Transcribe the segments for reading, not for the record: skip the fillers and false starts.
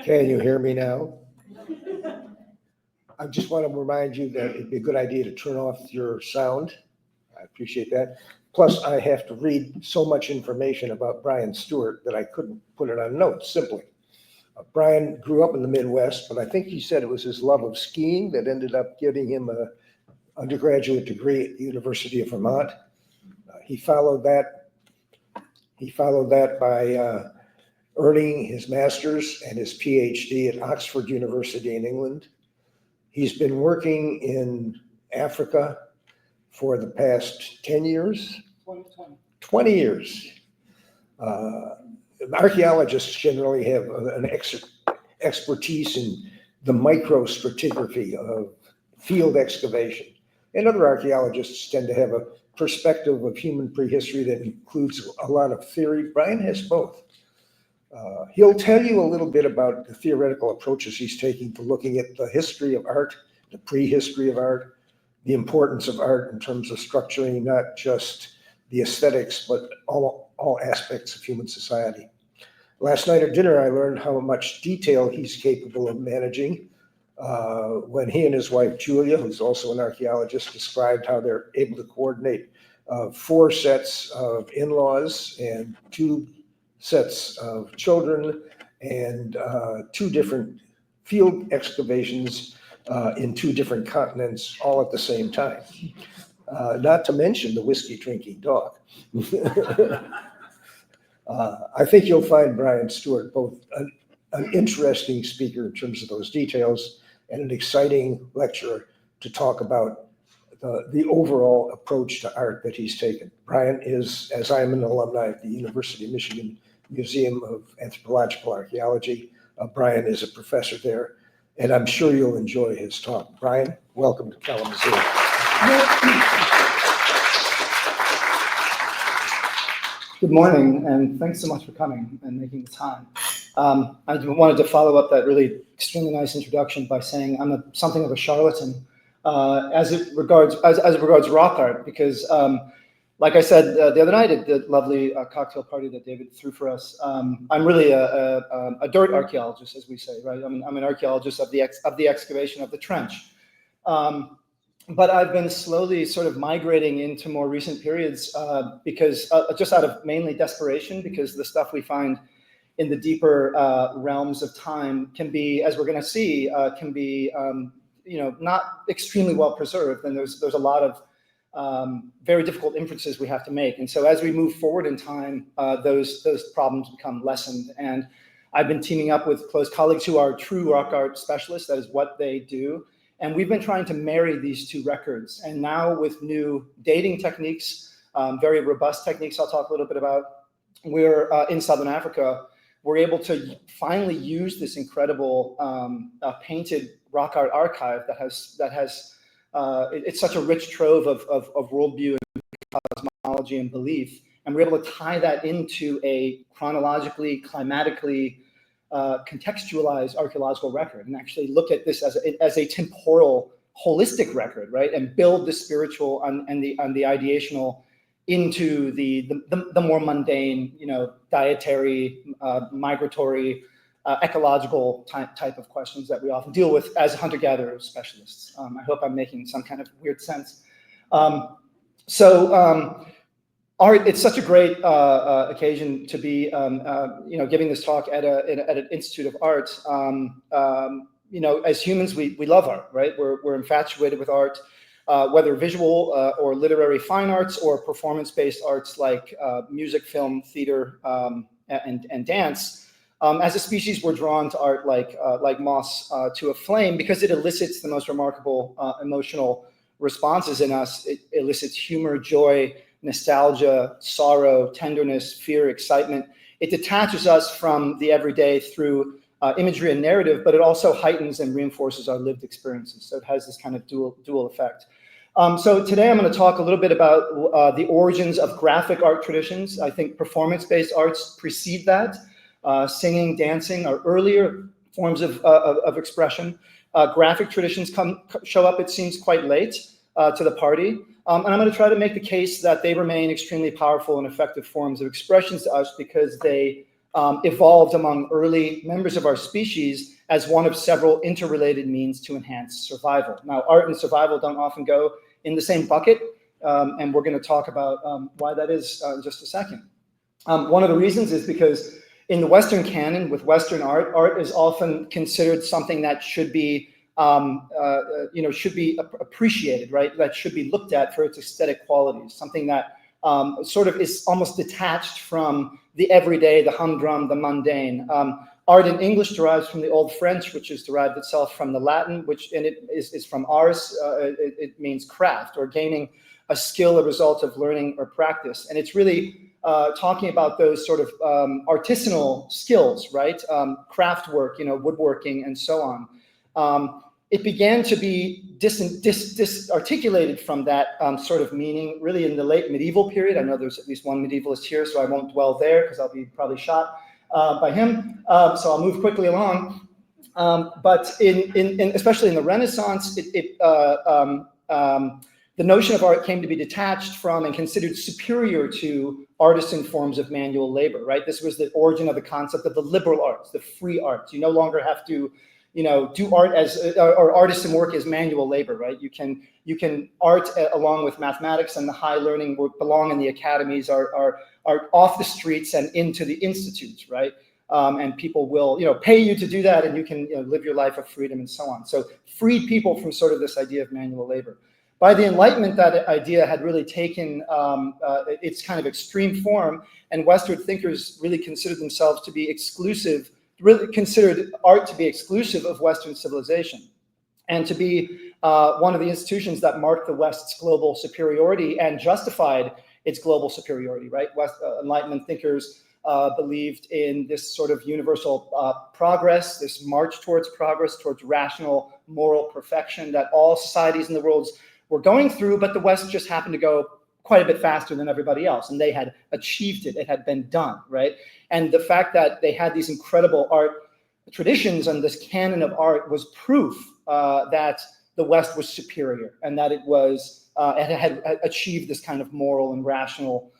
Can you hear me now? I just want to remind you that it'd be a good idea to turn off your sound. I appreciate that. Plus, I have to read so much information about Brian Stewart that I couldn't put it on notes, simply. Brian grew up in the Midwest, but I think he said it was his love of skiing that ended up getting him an undergraduate degree at the University of Vermont. He followed that by earning his master's and his PhD at Oxford University in England. He's been working in Africa for the past 10 years? 20 years. Archaeologists generally have an expertise in the microstratigraphy of field excavation. And other archaeologists tend to have a perspective of human prehistory that includes a lot of theory. Brian has both. He'll tell you a little bit about the theoretical approaches he's taking to looking at the history of art, the prehistory of art, the importance of art in terms of structuring not just the aesthetics, but all aspects of human society. Last night at dinner, I learned how much detail he's capable of managing when he and his wife, Julia, who's also an archaeologist, described how they're able to coordinate 4 sets of in-laws and 2 sets of children and 2 different field excavations in 2 different continents all at the same time. Not to mention the whiskey drinking dog. I think you'll find Brian Stewart both an interesting speaker in terms of those details and an exciting lecturer to talk about the overall approach to art that he's taken. Brian is, as I am an alumni of the University of Michigan Museum of Anthropological Archaeology, Brian is a professor there, and I'm sure you'll enjoy his talk. Brian, welcome to Kalamazoo. Good morning, and thanks so much for coming and making the time. I wanted to follow up that really extremely nice introduction by saying I'm something of a charlatan as it regards rock art, because like I said the other night at the lovely cocktail party that David threw for us, I'm really a dirt archaeologist, as we say, right? I'm an archaeologist of the excavation of the trench. But I've been slowly sort of migrating into more recent periods because just out of mainly desperation, because the stuff we find in the deeper realms of time can be, as we're going to see, can be not extremely well preserved, and there's a lot of very difficult inferences we have to make. And so as we move forward in time, those problems become lessened. And I've been teaming up with close colleagues who are true rock art specialists. That is what they do. And we've been trying to marry these 2 records. And now with new dating techniques, very robust techniques I'll talk a little bit about, we're in Southern Africa, we're able to finally use this incredible painted rock art archive that has it's such a rich trove of worldview and cosmology and belief. And we're able to tie that into a chronologically, climatically, contextualized archaeological record and actually look at this as a temporal, holistic record, right? And build the spiritual and the ideational into the more mundane, dietary, migratory, ecological type of questions that we often deal with as hunter-gatherer specialists. I hope I'm making some kind of weird sense. Art, it's such a great occasion to be, giving this talk at an Institute of Art. As humans, we love art, right? We're infatuated with art, whether visual or literary fine arts or performance-based arts like music, film, theater, and dance. As a species, we're drawn to art like moths to a flame because it elicits the most remarkable emotional responses in us. It elicits humor, joy, nostalgia, sorrow, tenderness, fear, excitement. It detaches us from the everyday through imagery and narrative, but it also heightens and reinforces our lived experiences. So it has this kind of dual effect. So today I'm going to talk a little bit about the origins of graphic art traditions. I think performance-based arts precede that. Singing, dancing are earlier forms of expression. Graphic traditions show up, it seems, quite late to the party. And I'm going to try to make the case that they remain extremely powerful and effective forms of expressions to us because they evolved among early members of our species as one of several interrelated means to enhance survival. Now, art and survival don't often go in the same bucket, and we're going to talk about why that is in just a second. One of the reasons is because in the Western canon, with Western art, art is often considered something that should be, should be appreciated, right? That should be looked at for its aesthetic qualities, something that sort of is almost detached from the everyday, the humdrum, the mundane. Art in English derives from the Old French, which is derived itself from the Latin, and it is from ars. It means craft or gaining a skill, a result of learning or practice. And it's really talking about those sort of artisanal skills, right? Craft work, woodworking and so on. It began to be disarticulated from that sort of meaning really in the late medieval period. I know there's at least one medievalist here, so I won't dwell there because I'll be probably shot by him. So I'll move quickly along. But especially in the Renaissance, the notion of art came to be detached from and considered superior to artisan forms of manual labor, right? This was the origin of the concept of the liberal arts, the free arts. You no longer have to do art or artisan work as manual labor, right? You can art along with mathematics and the high learning work belong in the academies, are off the streets and into the institutes, right? And people will, pay you to do that, and you can live your life of freedom and so on. So free people from sort of this idea of manual labor. By the Enlightenment, that idea had really taken its kind of extreme form, and Western thinkers really considered themselves to be exclusive, really considered art to be exclusive of Western civilization, and to be one of the institutions that marked the West's global superiority and justified its global superiority, right? Enlightenment thinkers believed in this sort of universal progress, this march towards progress, towards rational moral perfection that all societies in the world were going through, but the West just happened to go quite a bit faster than everybody else, and they had achieved it. It had been done, right? And the fact that they had these incredible art traditions and this canon of art was proof that the West was superior and that it was it had achieved this kind of moral and rational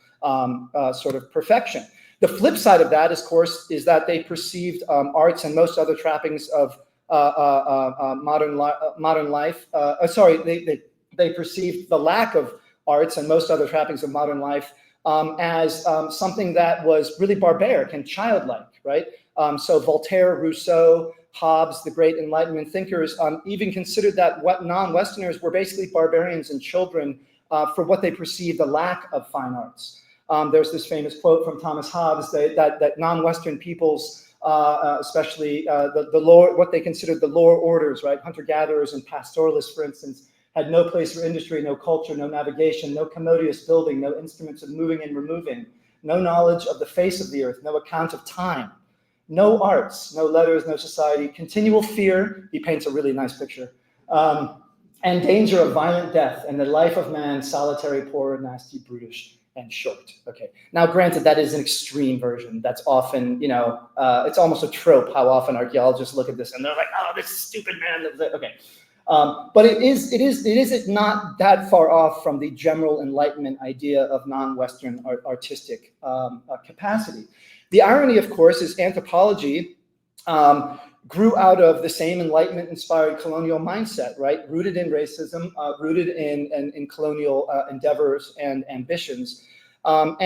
sort of perfection. The flip side of that, of course, is that they perceived arts and most other trappings of modern life. They perceived the lack of arts and most other trappings of modern life as something that was really barbaric and childlike, right? So Voltaire, Rousseau, Hobbes, the great Enlightenment thinkers, even considered that what non-Westerners were basically barbarians and children for what they perceived the lack of fine arts. There's this famous quote from Thomas Hobbes that non-Western peoples, especially the lower, what they considered the lower orders, right? Hunter-gatherers and pastoralists, for instance, had no place for industry, no culture, no navigation, no commodious building, no instruments of moving and removing, no knowledge of the face of the earth, no account of time, no arts, no letters, no society, continual fear, he paints a really nice picture, and danger of violent death, and the life of man solitary, poor, nasty, brutish, and short. Okay, now granted, that is an extreme version. That's often, it's almost a trope how often archaeologists look at this and they're like, oh, this stupid man. Okay. But it is not that far off from the general Enlightenment idea of non-Western artistic capacity. The irony, of course, is anthropology grew out of the same Enlightenment-inspired colonial mindset, right? Rooted in racism, rooted in colonial endeavors and ambitions. Art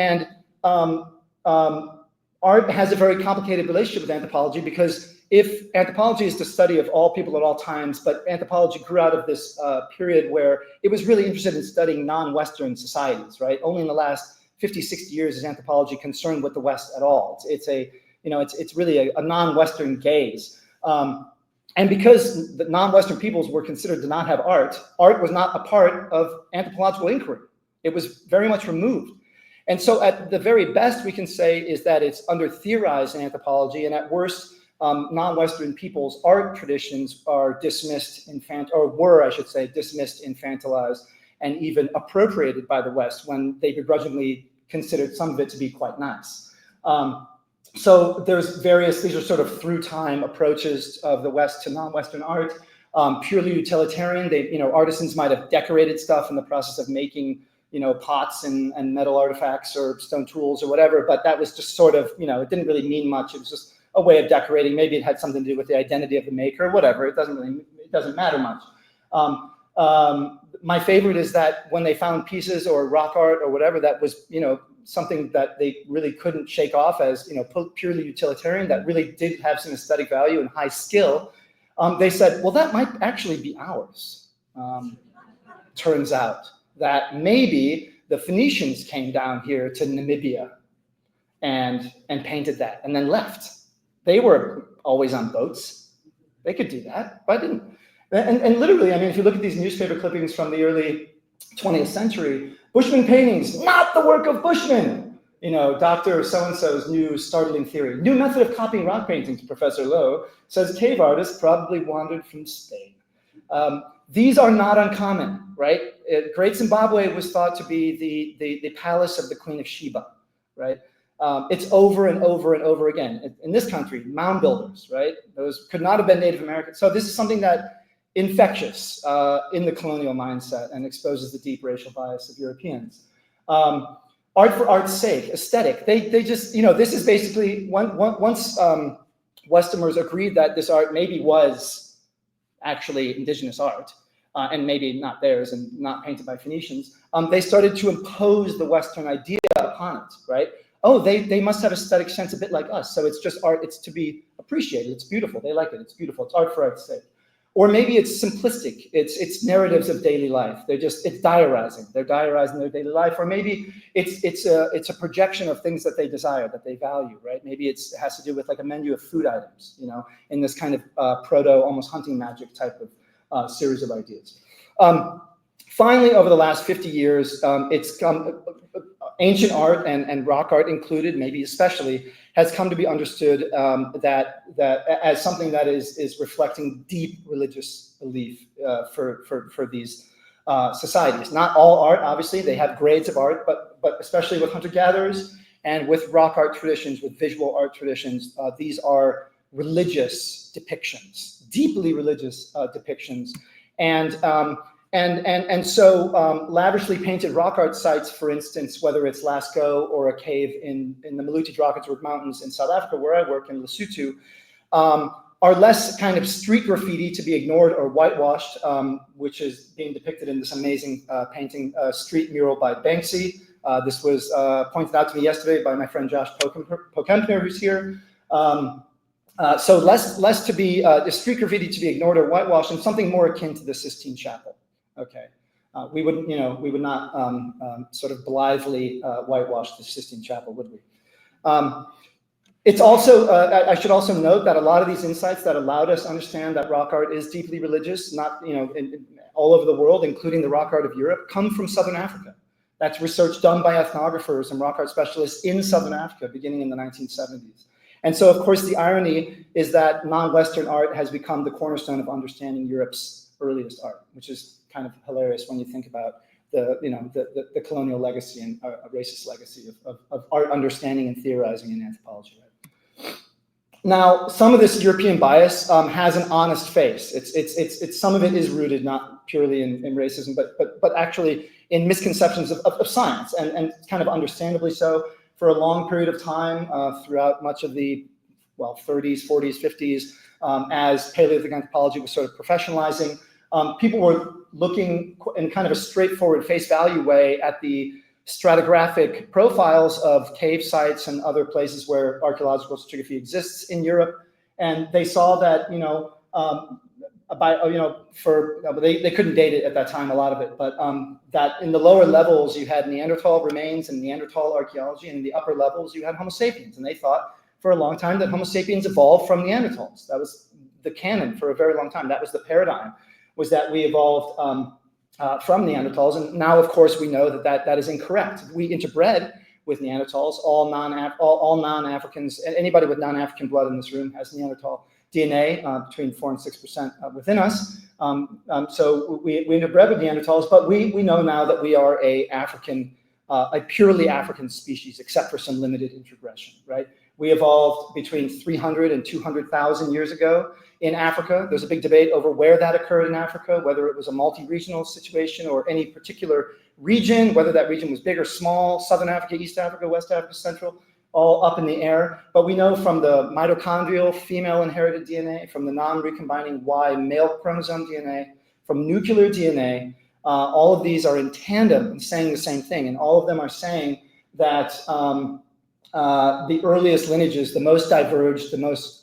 has a very complicated relationship with anthropology because if anthropology is the study of all people at all times, but anthropology grew out of this period where it was really interested in studying non-Western societies, right? Only in the last 50, 60 years is anthropology concerned with the West at all. It's really a non-Western gaze. And because the non-Western peoples were considered to not have art, art was not a part of anthropological inquiry. It was very much removed. And so at the very best we can say is that it's under-theorized in anthropology, and at worst, non-Western people's art traditions are dismissed, dismissed, infantilized, and even appropriated by the West when they begrudgingly considered some of it to be quite nice. So there's these are sort of through time approaches of the West to non-Western art, purely utilitarian. Artisans might have decorated stuff in the process of making, pots and metal artifacts or stone tools or whatever, but that was just sort of, it didn't really mean much. It was just a way of decorating. Maybe it had something to do with the identity of the maker, whatever. It doesn't matter much. My favorite is that when they found pieces or rock art or whatever that was, something that they really couldn't shake off as, purely utilitarian, that really did have some aesthetic value and high skill, they said, well, that might actually be ours. Turns out that maybe the Phoenicians came down here to Namibia and painted that and then left. They were always on boats. They could do that. Why didn't? And literally, I mean, if you look at these newspaper clippings from the early 20th century, Bushman paintings, not the work of Bushmen. Dr. So-and-so's new startling theory. New method of copying rock paintings, Professor Lowe says cave artists probably wandered from Spain. These are not uncommon, right? Great Zimbabwe was thought to be the palace of the Queen of Sheba, right? It's over and over and over again. In this country, mound builders, right? Those could not have been Native Americans. So this is something that infectious in the colonial mindset and exposes the deep racial bias of Europeans. Art for art's sake, aesthetic. They just, this is basically, once Westerners agreed that this art maybe was actually indigenous art, and maybe not theirs and not painted by Phoenicians, they started to impose the Western idea upon it, right? Oh, they must have aesthetic sense a bit like us. So it's just art, it's to be appreciated. It's beautiful. They like it. It's beautiful. It's art for art's sake. Or maybe it's simplistic. It's narratives of daily life. It's diarizing. They're diarizing their daily life. Or maybe it's a projection of things that they desire, that they value, right? Maybe it has to do with like a menu of food items, in this kind of proto, almost hunting magic type of series of ideas. Finally, over the last 50 years, it's come, ancient art and rock art included, maybe especially, has come to be understood that as something that is reflecting deep religious belief for these societies. Not all art, obviously, they have grades of art, but especially with hunter-gatherers and with rock art traditions, with visual art traditions, these are religious depictions, deeply religious depictions. And so lavishly painted rock art sites, for instance, whether it's Lascaux or a cave in the Maluti-Drakensberg Mountains in South Africa, where I work in Lesotho, are less kind of street graffiti to be ignored or whitewashed, which is being depicted in this amazing painting, Street Mural by Banksy. This was pointed out to me yesterday by my friend Josh Pokempner, who's here. So less to be the street graffiti to be ignored or whitewashed, and something more akin to the Sistine Chapel. Okay, we would not sort of blithely whitewash the Sistine Chapel, would we? It's also, I should also note that a lot of these insights that allowed us to understand that rock art is deeply religious, not, all over the world, including the rock art of Europe, come from Southern Africa. That's research done by ethnographers and rock art specialists in Southern Africa, beginning in the 1970s. And so, of course, the irony is that non-Western art has become the cornerstone of understanding Europe's earliest art, which is kind of hilarious when you think about the colonial legacy and a racist legacy of art understanding and theorizing in anthropology. Right? Now, some of this European bias has an honest face. It's some of it is rooted not purely in racism, but actually in misconceptions of science, and kind of understandably so. For a long period of time, throughout much of the 30s, 40s, 50s, as Paleolithic anthropology was sort of professionalizing, people were looking in kind of a straightforward face value way at the stratigraphic profiles of cave sites and other places where archaeological stratigraphy exists in Europe, and they saw that they couldn't date it at that time, a lot of it, but that in the lower levels you had Neanderthal remains and Neanderthal archaeology, and in the upper levels you had Homo sapiens, and they thought for a long time that Homo sapiens evolved from Neanderthals. That was the canon for a very long time. That was the paradigm, was that we evolved from Neanderthals, and now, of course, we know that is incorrect. We interbred with Neanderthals. All non-Africans, anybody with non-African blood in this room has Neanderthal DNA, between 4 and 6% within us. So we interbred with Neanderthals, but we know now that we are a purely African species, except for some limited introgression, right? We evolved between 300 and 200,000 years ago in Africa. There's a big debate over where that occurred in Africa, whether it was a multi-regional situation or any particular region, whether that region was big or small, Southern Africa, East Africa, West Africa, Central, all up in the air. But we know from the mitochondrial female inherited DNA, from the non-recombining Y male chromosome DNA, from nuclear DNA, all of these are in tandem and saying the same thing. And all of them are saying that the earliest lineages, the most diverged, the most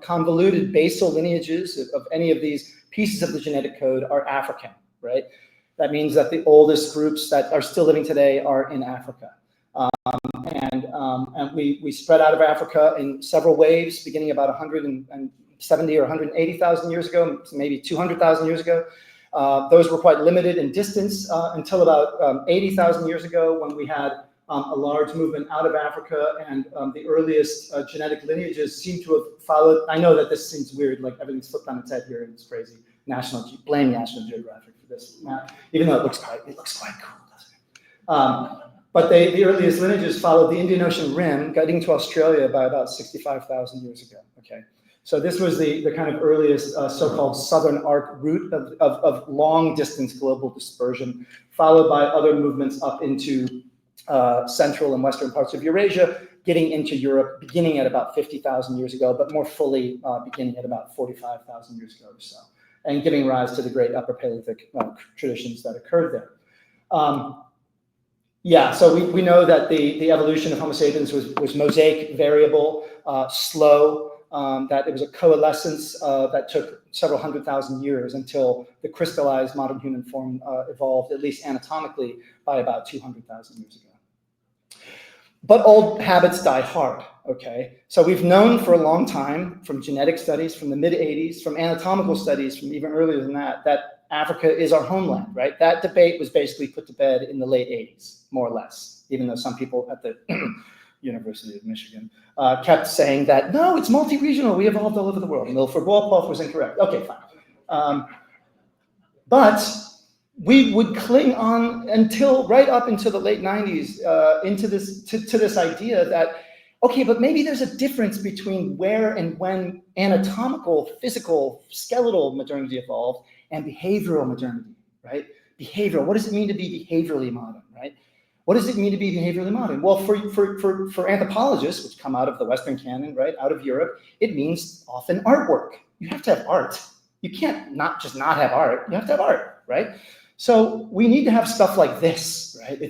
convoluted basal lineages of any of these pieces of the genetic code are African, right? That means that the oldest groups that are still living today are in Africa. And we spread out of Africa in several waves, beginning about 170 or 180,000 years ago, maybe 200,000 years ago. Those were quite limited in distance until about 80,000 years ago, when we had a large movement out of Africa, and the earliest genetic lineages seem to have followed. I know that this seems weird, like everything's flipped on its head here, and it's crazy. Blame National Geographic for this map, even though it looks quite cool, doesn't it? But the earliest lineages followed the Indian Ocean rim, getting to Australia by about 65,000 years ago. Okay, so this was the kind of earliest so-called southern arc route of long-distance global dispersion, followed by other movements up into central and western parts of Eurasia, getting into Europe, beginning at about 50,000 years ago, but more fully beginning at about 45,000 years ago or so, and giving rise to the great Upper Paleolithic traditions that occurred there. Yeah, so we know that the evolution of Homo sapiens was mosaic, variable, slow, that it was a coalescence that took several 100,000 years until the crystallized modern human form evolved, at least anatomically, by about 200,000 years ago. But old habits die hard, okay? So we've known for a long time, from genetic studies from the mid-'80s, from anatomical studies from even earlier than that, that Africa is our homeland, right? That debate was basically put to bed in the late 80s, more or less, even though some people at the University of Michigan kept saying that, no, it's multi-regional, we evolved all over the world. Milford Wolpoff was incorrect. Okay, fine. But we would cling on right up into the late 90s to this idea that, okay, but maybe there's a difference between where and when anatomical, physical, skeletal modernity evolved and behavioral modernity, right? Behavioral, what does it mean to be behaviorally modern, right? What does it mean to be behaviorally modern? Well, for anthropologists, which come out of the Western canon, right, out of Europe, it means often artwork. You have to have art. You can't not have art. You have to have art, right? So we need to have stuff like this, right?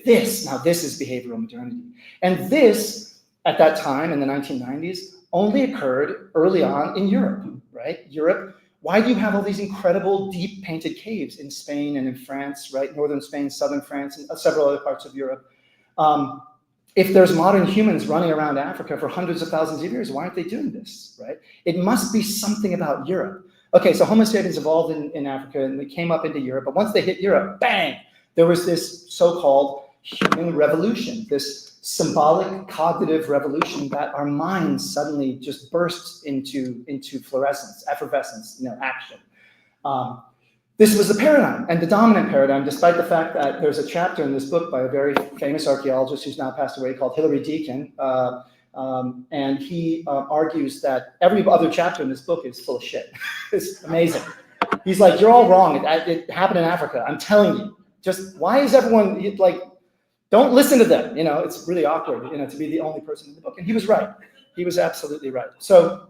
Now this is behavioral modernity. And this, at that time in the 1990s, only occurred early on in Europe, right? Europe, why do you have all these incredible deep painted caves in Spain and in France, right? Northern Spain, southern France, and several other parts of Europe. If there's modern humans running around Africa for hundreds of thousands of years, why aren't they doing this, right? It must be something about Europe. Okay, so Homo sapiens evolved in Africa and they came up into Europe, but once they hit Europe, bang, there was this so-called human revolution, this symbolic cognitive revolution that our minds suddenly just burst into fluorescence, effervescence, action. This was the paradigm and the dominant paradigm, despite the fact that there's a chapter in this book by a very famous archaeologist who's now passed away called Hilary Deakin, and he argues that every other chapter in this book is full of shit. It's amazing. He's like, you're all wrong. It happened in Africa. I'm telling you. Just why is everyone like, don't listen to them. It's really awkward, to be the only person in the book. And he was right. He was absolutely right. So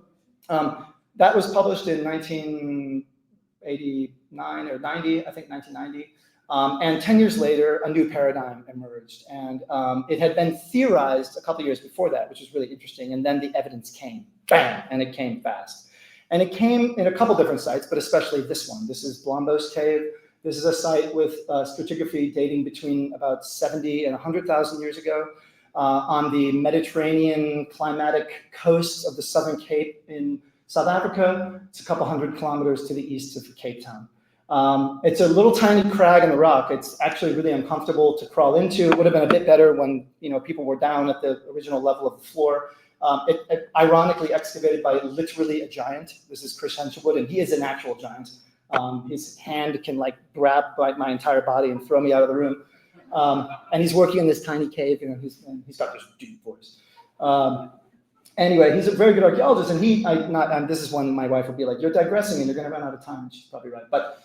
that was published in 1989 or 90, I think 1990. And 10 years later, a new paradigm emerged. And it had been theorized a couple of years before that, which was really interesting. And then the evidence came, bam, and it came fast. And it came in a couple different sites, but especially this one. This is Blombos Cave. This is a site with stratigraphy dating between about 70 and 100,000 years ago on the Mediterranean climatic coast of the Southern Cape in South Africa. It's a couple 100 kilometers to the east of Cape Town. It's a little tiny crag in the rock. It's actually really uncomfortable to crawl into. It would have been a bit better when people were down at the original level of the floor. It ironically excavated by literally a giant. This is Chris Henshelwood, and he is an actual giant. His hand can grab my entire body and throw me out of the room. And he's working in this tiny cave. He's got this deep voice. Anyway, he's a very good archaeologist, and this is when my wife would be like, "You're digressing, and you're going to run out of time." She's probably right, but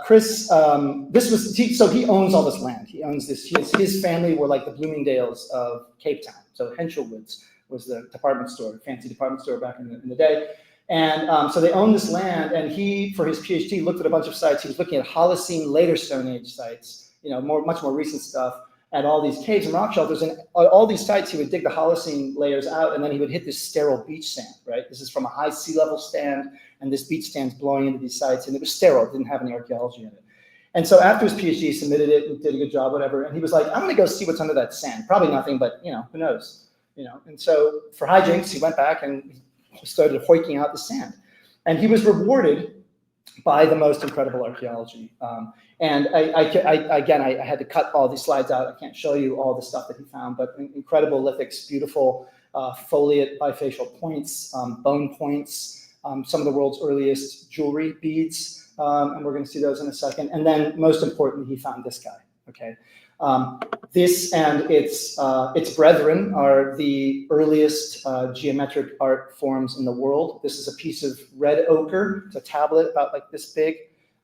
Chris, so he owns all this land. He owns this. His family were like the Bloomingdales of Cape Town. So Henschelwood's was the department store, fancy department store back in the day. And so they own this land, and he, for his PhD, looked at a bunch of sites. He was looking at Holocene, later Stone Age sites, much more recent stuff, at all these caves and rock shelters. And all these sites, he would dig the Holocene layers out, and then he would hit this sterile beach sand, right? This is from a high sea level stand, and this beach stand's blowing into these sites, and it was sterile, it didn't have any archaeology in it. And so after his PhD, he submitted it and did a good job, whatever, and he was like, I'm gonna go see what's under that sand. Probably nothing, but who knows? And so for hijinks, he went back and started hoiking out the sand. And he was rewarded by the most incredible archaeology. And I had to cut all these slides out. I can't show you all the stuff that he found, but incredible lithics, beautiful foliate bifacial points, bone points, some of the world's earliest jewelry beads, and we're going to see those in a second. And then most importantly, he found this guy, okay? This and its brethren are the earliest geometric art forms in the world. This is a piece of red ochre. It's a tablet about like this big.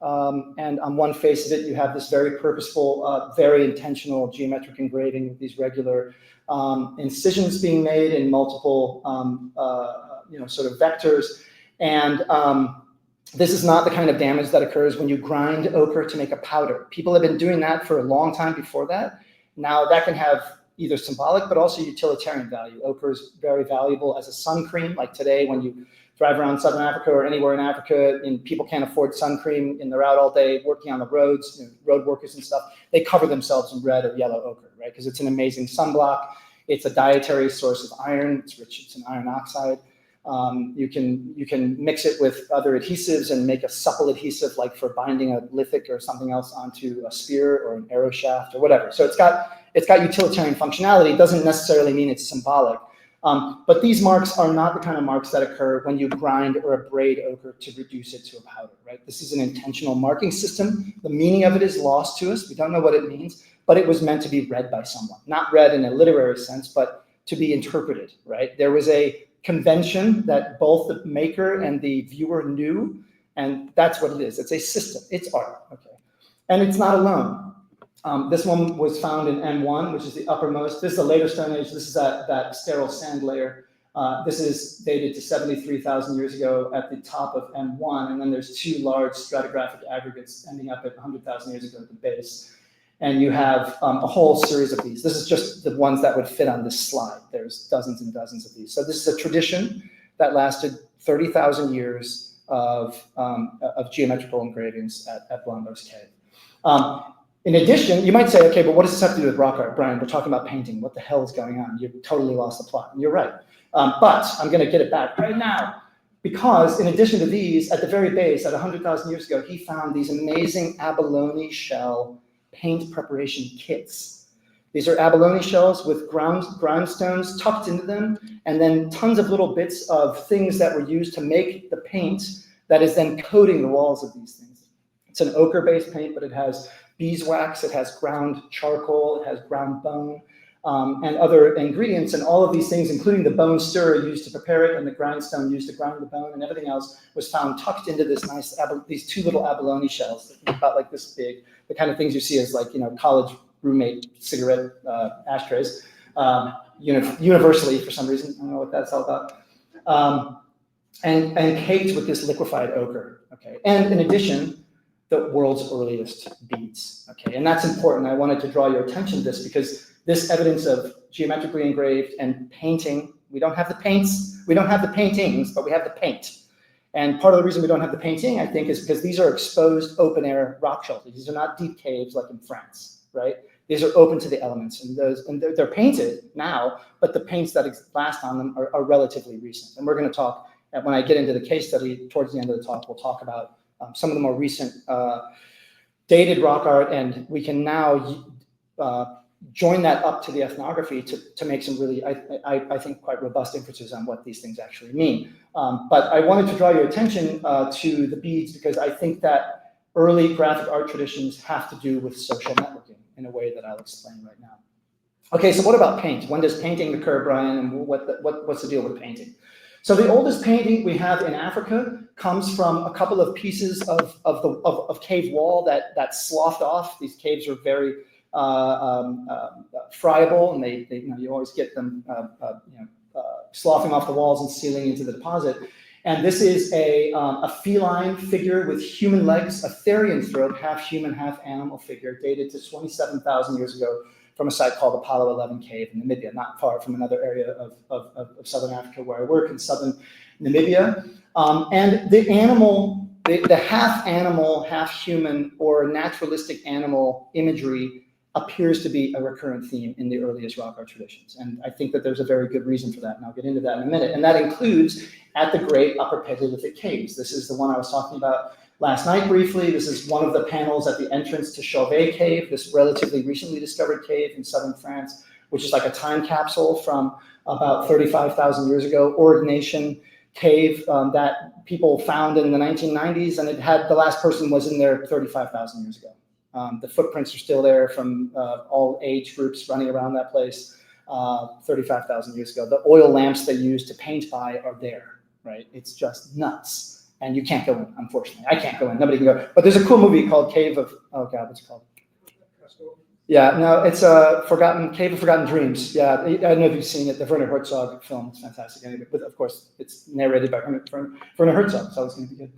And on one face of it, you have this very purposeful, very intentional geometric engraving with these regular incisions being made in multiple, sort of vectors. And this is not the kind of damage that occurs when you grind ochre to make a powder. People have been doing that for a long time before that. Now that can have either symbolic, but also utilitarian value. Ochre is very valuable as a sun cream, like today when you drive around Southern Africa or anywhere in Africa and people can't afford sun cream and they're out all day working on the roads, road workers and stuff, they cover themselves in red or yellow ochre, right? Because it's an amazing sunblock. It's a dietary source of iron. It's rich, it's an iron oxide. You can mix it with other adhesives and make a supple adhesive, like for binding a lithic or something else onto a spear or an arrow shaft or whatever. So it's got utilitarian functionality. It doesn't necessarily mean it's symbolic. But these marks are not the kind of marks that occur when you grind or abrade ochre to reduce it to a powder, right? This is an intentional marking system. The meaning of it is lost to us. We don't know what it means, but it was meant to be read by someone. Not read in a literary sense, but to be interpreted, right? There was a convention that both the maker and the viewer knew, and that's what it is. It's a system. It's art, okay? And it's not alone. This one was found in M1, which is the uppermost. This is the later Stone Age. This is that sterile sand layer. This is dated to 73,000 years ago at the top of M1, and then there's two large stratigraphic aggregates ending up at 100,000 years ago at the base. And you have a whole series of these. This is just the ones that would fit on this slide. There's dozens and dozens of these. So this is a tradition that lasted 30,000 years of geometrical engravings at Blondeau's Cave. In addition, you might say, okay, but what does this have to do with rock art? Brian, we're talking about painting. What the hell is going on? You've totally lost the plot. And you're right. But I'm going to get it back right now. Because in addition to these, at the very base, at 100,000 years ago, he found these amazing abalone shell paint preparation kits. These are abalone shells with grindstones tucked into them, and then tons of little bits of things that were used to make the paint that is then coating the walls of these things. It's an ochre-based paint, but it has beeswax, it has ground charcoal, it has ground bone, and other ingredients, and all of these things, including the bone stirrer used to prepare it and the grindstone used to grind the bone and everything else, was found tucked into this nice, these two little abalone shells, about like this big, the kind of things you see as like, college roommate cigarette ashtrays, universally for some reason, I don't know what that's all about, and caked with this liquefied ochre, okay? And in addition, the world's earliest beads, okay? And that's important. I wanted to draw your attention to this because this evidence of geometrically engraved and painting, we don't have the paints, we don't have the paintings, but we have the paint. And part of the reason we don't have the painting, I think, is because these are exposed open air rock shelters. These are not deep caves like in France, right? These are open to the elements, and they're painted now, but the paints that last on them are relatively recent. And we're going to talk, when I get into the case study towards the end of the talk, we'll talk about some of the more recent dated rock art, and we can now join that up to the ethnography to make some really, I think, quite robust inferences on what these things actually mean. But I wanted to draw your attention to the beads because I think that early graphic art traditions have to do with social networking in a way that I'll explain right now. Okay, so what about paint? When does painting occur, Brian, and what's the deal with painting? So the oldest painting we have in Africa comes from a couple of pieces of cave wall that sloughed off. These caves are very friable, and they you always get them sloughing off the walls and sealing into the deposit. And this is a feline figure with human legs, a therianthrope, half human, half animal figure, dated to 27,000 years ago from a site called Apollo 11 Cave in Namibia, not far from another area of southern Africa where I work, in southern Namibia. And the animal, the half animal, half human, or naturalistic animal imagery appears to be a recurrent theme in the earliest rock art traditions. And I think that there's a very good reason for that, and I'll get into that in a minute. And that includes at the Great Upper Paleolithic Caves. This is the one I was talking about last night briefly. This is one of the panels at the entrance to Chauvet Cave, this relatively recently discovered cave in southern France, which is like a time capsule from about 35,000 years ago, Ordination Cave that people found in the 1990s, and it had, the last person was in there 35,000 years ago. The footprints are still there from all age groups running around that place 35,000 years ago. The oil lamps they used to paint by are there, right? It's just nuts. And you can't go in, unfortunately. I can't go in, nobody can go. But there's a cool movie called Cave of, oh God, what's it called? Yeah, no, it's Cave of Forgotten Dreams. Yeah, I don't know if you've seen it, the Werner Herzog film. It's fantastic. Anyway, but of course, it's narrated by Werner Herzog, so it's going to be good.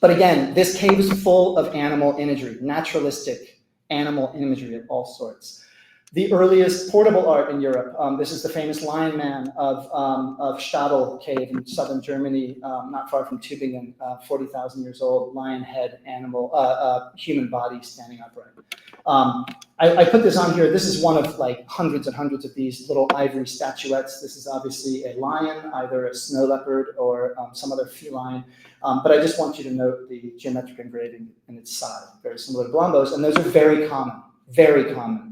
But again, this cave is full of animal imagery, naturalistic animal imagery of all sorts. The earliest portable art in Europe, this is the famous Lion Man of Stadel Cave in southern Germany, not far from Tübingen, 40,000 years old, lion head, animal, human body standing upright. I put this on here. This is one of like hundreds and hundreds of these little ivory statuettes. This is obviously a lion, either a snow leopard or some other feline. But I just want you to note the geometric engraving in its side, very similar to Blumbo's, and those are very common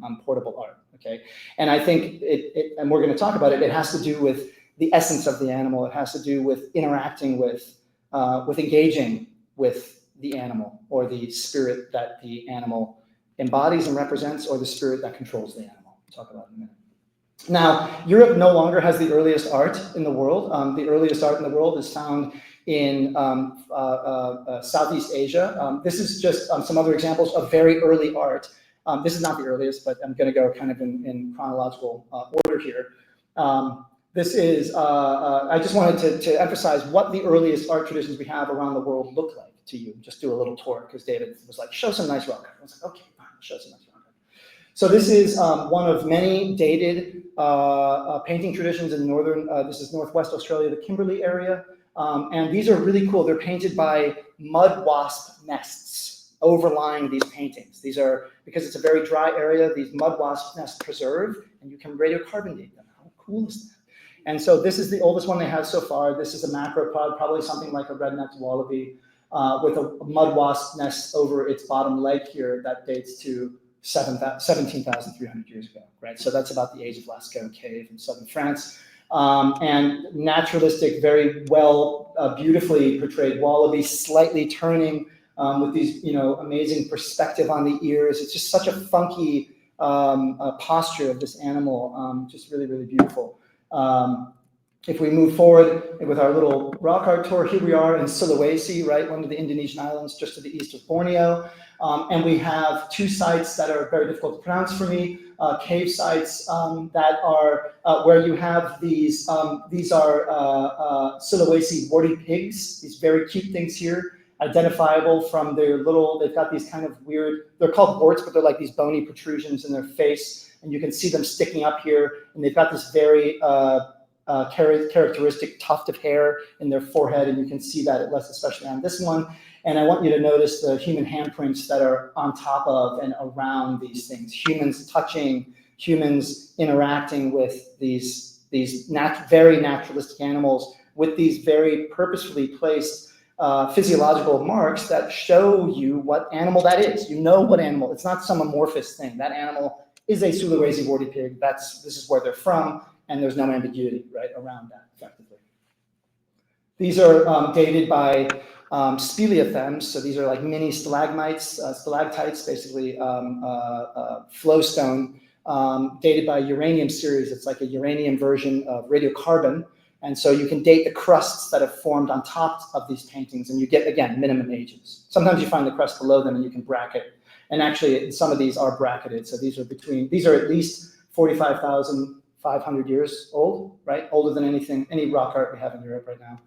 on portable art, okay? And I think and we're gonna talk about it, it has to do with the essence of the animal. It has to do with interacting with engaging with the animal, or the spirit that the animal embodies and represents, or the spirit that controls the animal. We'll talk about it in a minute. Now, Europe no longer has the earliest art in the world. The earliest art in the world is found in Southeast Asia. This is just some other examples of very early art. This is not the earliest, but I'm going to go kind of in chronological order here. This is, I just wanted to emphasize what the earliest art traditions we have around the world look like to you. Just do a little tour, because David was like, show some nice rock art. I was like, okay, fine, show some nice rock art. So this is one of many dated painting traditions in this is Northwest Australia, the Kimberley area. And these are really cool. They're painted by mud wasp nests overlying these paintings. These are, because it's a very dry area, these mud wasp nests preserve, and you can radiocarbon date them. How cool is that? And so this is the oldest one they have so far. This is a macropod, probably something like a red-necked wallaby, with a mud wasp nest over its bottom leg here that dates to 17,300 years ago, right? So that's about the age of Lascaux Cave in southern France. And naturalistic, very well, beautifully portrayed wallaby, slightly turning, with these, amazing perspective on the ears. It's just such a funky posture of this animal, just really, really beautiful. If we move forward with our little rock art tour, here we are in Sulawesi, right, one of the Indonesian islands just to the east of Borneo. And we have two sites that are very difficult to pronounce for me, cave sites that are where you have these are Sulawesi warty pigs, these very cute things here, identifiable from their little, they've got these kind of weird, they're called warts, but they're like these bony protrusions in their face, and you can see them sticking up here, and they've got this very characteristic tuft of hair in their forehead, and you can see that especially on this one. And I want you to notice the human handprints that are on top of and around these things, humans touching, humans interacting with these very naturalistic animals with these very purposefully placed physiological marks that show you what animal that is. You know what animal. It's not some amorphous thing. That animal is a Sulawesi warty pig. This is where they're from, and there's no ambiguity right around that effectively. These are dated by speleothems, so these are like mini stalagmites, stalactites, basically flowstone dated by uranium series. It's like a uranium version of radiocarbon. And so you can date the crusts that have formed on top of these paintings, and you get, again, minimum ages. Sometimes you find the crust below them and you can bracket. And actually, some of these are bracketed. So these are at least 45,500 years old, right? Older than any rock art we have in Europe right now.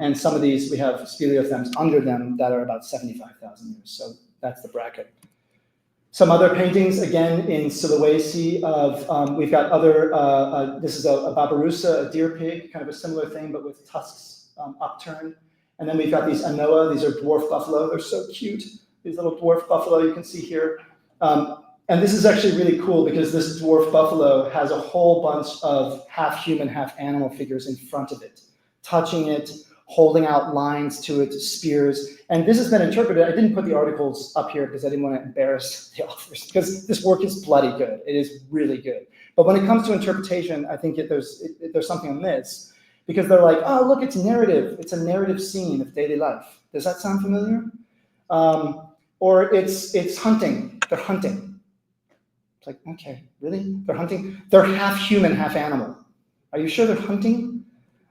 And some of these, we have speleothems under them that are about 75,000 years. So that's the bracket. Some other paintings, again, in Sulawesi of, we've got other, this is a babirusa, a deer pig, kind of a similar thing, but with tusks upturned. And then we've got these anoa, these are dwarf buffalo. They're so cute. These little dwarf buffalo you can see here. And this is actually really cool because this dwarf buffalo has a whole bunch of half human, half animal figures in front of it, touching it, holding out lines to it, spears. And this has been interpreted. I didn't put the articles up here because I didn't want to embarrass the authors, because this work is bloody good. It is really good. But when it comes to interpretation, I think there's something amiss, because they're like, oh, look, it's narrative. It's a narrative scene of daily life. Does that sound familiar? Or it's hunting. They're hunting. It's like, okay, really? They're hunting? They're half human, half animal. Are you sure they're hunting?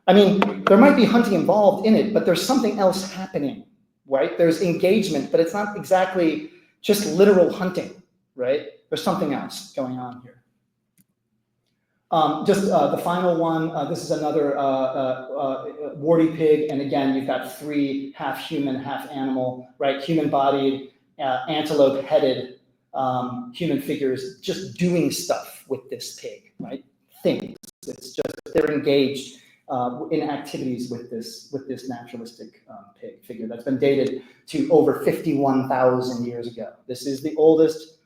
I mean, there might be hunting involved in it, but there's something else happening, right? There's engagement, but it's not exactly just literal hunting, right? There's something else going on here. The final one, this is another warty pig, and again, you've got three half human, half animal, right? Human-bodied, antelope-headed human figures just doing stuff with this pig, right? Things. It's just they're engaged in activities with this naturalistic pig figure that's been dated to over 51,000 years ago. This is the oldest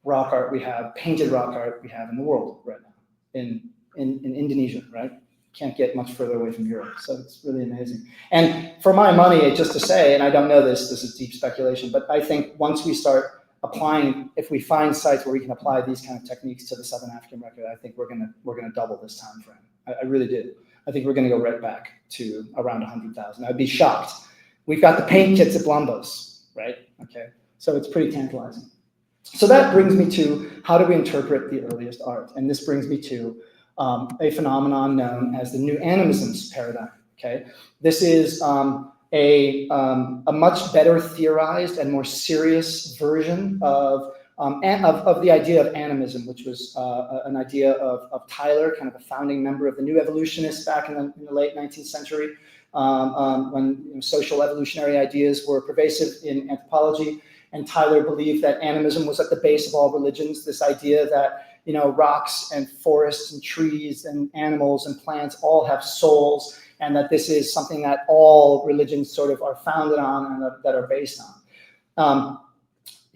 rock art we have, painted rock art we have in the world right now, in Indonesia, right? Can't get much further away from Europe, so it's really amazing. And for my money, just to say, and I don't know this is deep speculation, but I think once we start applying, if we find sites where we can apply these kind of techniques to the Southern African record, I think we're gonna double this time frame. I really do. I think we're going to go right back to around 100,000. I'd be shocked. We've got the paint kits at Blombos, right? Okay, so it's pretty tantalizing. So that brings me to how do we interpret the earliest art? And this brings me to a phenomenon known as the new animisms paradigm. Okay, this is a much better theorized and more serious version of the idea of animism, which was an idea of Tyler, kind of a founding member of the New Evolutionists back in the late 19th century, when social evolutionary ideas were pervasive in anthropology. And Tyler believed that animism was at the base of all religions, this idea that rocks and forests and trees and animals and plants all have souls, and that this is something that all religions sort of are founded on and that are based on.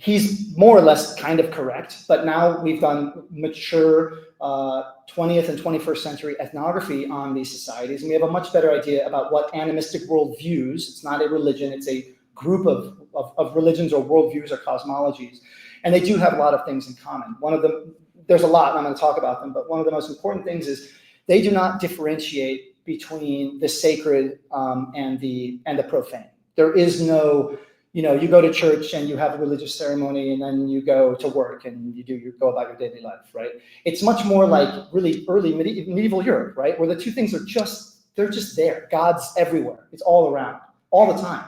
He's more or less kind of correct, but now we've done mature 20th and 21st century ethnography on these societies, and we have a much better idea about what animistic worldviews, it's not a religion, it's a group of religions or worldviews or cosmologies, and they do have a lot of things in common. One of them, there's a lot, and I'm going to talk about them, but one of the most important things is they do not differentiate between the sacred and the profane. There is no, you go to church and you have a religious ceremony and then you go to work and you go about your daily life, right? It's much more like really early medieval Europe, right? Where the two things are they're just there. God's everywhere. It's all around, all the time.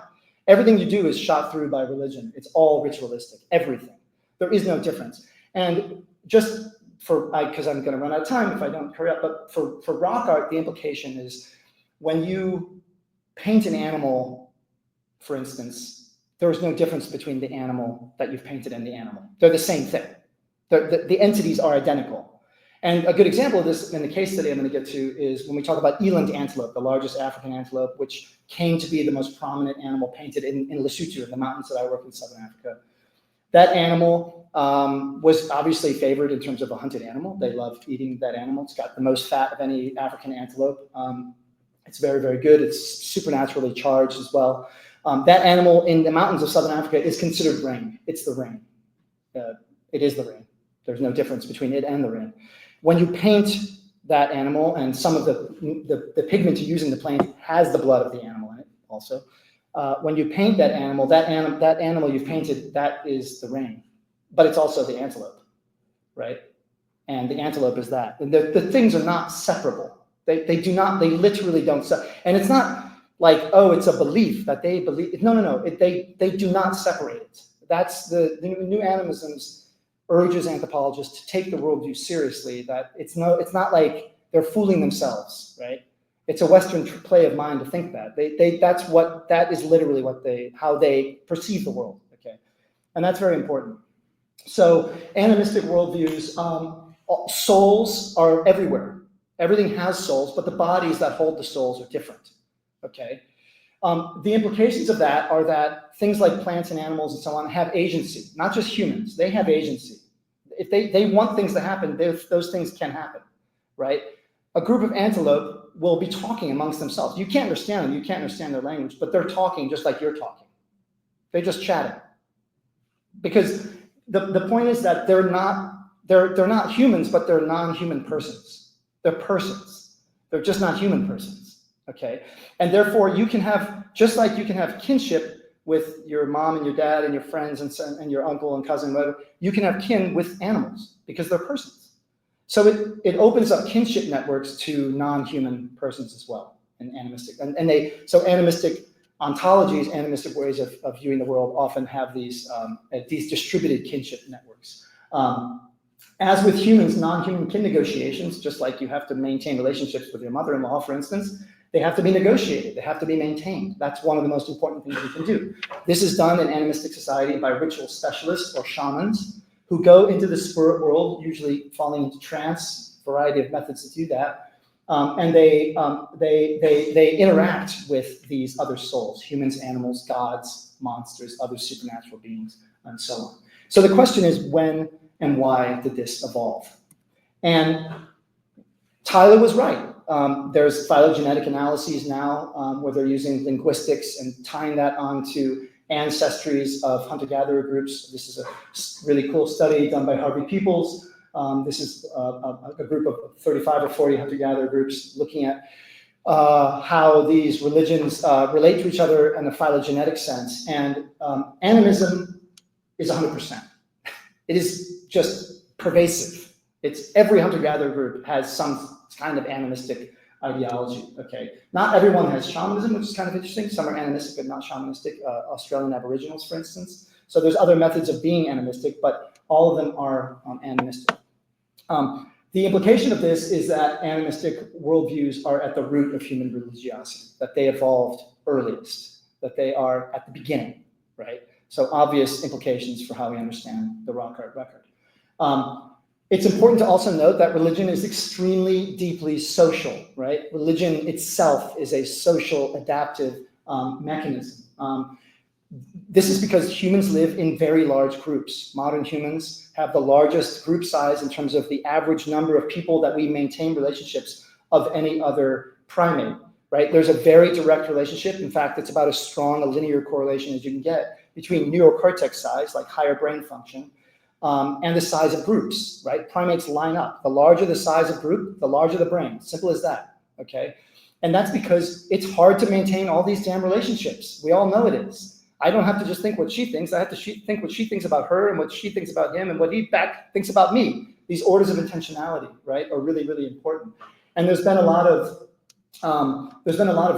Everything you do is shot through by religion. It's all ritualistic, everything. There is no difference. And just because I'm going to run out of time if I don't hurry up, but for rock art, the implication is when you paint an animal, for instance, there is no difference between the animal that you've painted and the animal. They're the same thing. The entities are identical. And a good example of this in the case study I'm going to get to is when we talk about eland antelope, the largest African antelope, which came to be the most prominent animal painted in Lesotho, in the mountains that I work in Southern Africa. That animal was obviously favored in terms of a hunted animal. They love eating that animal. It's got the most fat of any African antelope. It's very, very good. It's supernaturally charged as well. That animal in the mountains of Southern Africa is considered rain. It's the rain. It is the rain. There's no difference between it and the rain. When you paint that animal, and some of the pigment you use in the paint has the blood of the animal in it also. When you paint that animal you've painted, that is the rain, but it's also the antelope, right? and the antelope is that. And the things are not separable. They literally don't. And it's not like, oh, it's a belief that they believe. No. They do not separate it. That's the new animisms urges anthropologists to take the worldview seriously, that it's not like they're fooling themselves, right? It's a Western play of mind to think that. That is literally how they perceive the world, okay? And that's very important. So animistic worldviews, souls are everywhere. Everything has souls, but the bodies that hold the souls are different, okay? The implications of that are that things like plants and animals and so on have agency, not just humans, they have agency. If they want things to happen, those things can happen, right? A group of antelope will be talking amongst themselves. You can't understand them, you can't understand their language, but they're talking just like you're talking. They're just chatting. Because the point is that they're not humans, but they're non-human persons. They're persons. They're just not human persons, okay? And therefore you can have, just like you can have kinship with your mom and your dad and your friends and your uncle and cousin, whatever, you can have kin with animals because they're persons. So it opens up kinship networks to non-human persons as well, and animistic. So animistic ontologies, animistic ways of viewing the world often have these distributed kinship networks. As with humans, non-human kin negotiations, just like you have to maintain relationships with your mother-in-law, for instance, they have to be negotiated, they have to be maintained. That's one of the most important things we can do. This is done in animistic society by ritual specialists or shamans who go into the spirit world, usually falling into trance, variety of methods to do that. And they interact with these other souls, humans, animals, gods, monsters, other supernatural beings, and so on. So the question is, when and why did this evolve? And Tyler was right. There's phylogenetic analyses now where they're using linguistics and tying that onto ancestries of hunter-gatherer groups. This is a really cool study done by Harvey Peoples. This is a group of 35 or 40 hunter-gatherer groups looking at how these religions relate to each other in a phylogenetic sense. And animism is 100%. It is just pervasive. It's every hunter-gatherer group has some kind of animistic ideology, okay? Not everyone has shamanism, which is kind of interesting. Some are animistic, but not shamanistic. Australian Aboriginals, for instance. So there's other methods of being animistic, but all of them are animistic. The implication of this is that animistic worldviews are at the root of human religiosity, that they evolved earliest, that they are at the beginning, right? So obvious implications for how we understand the rock art record. It's important to also note that religion is extremely deeply social, right? Religion itself is a social adaptive mechanism. This is because humans live in very large groups. Modern humans have the largest group size in terms of the average number of people that we maintain relationships of any other primate, right? There's a very direct relationship. In fact, it's about as strong a linear correlation as you can get between neocortex size, like higher brain function, and the size of groups, right? Primates line up. The larger the size of group, the larger the brain. Simple as that, okay? And that's because it's hard to maintain all these damn relationships. We all know it is. I don't have to just think what she thinks. I have to think what she thinks about her and what she thinks about him and what he back thinks about me. These orders of intentionality, right, are really, really important. And there's been a lot of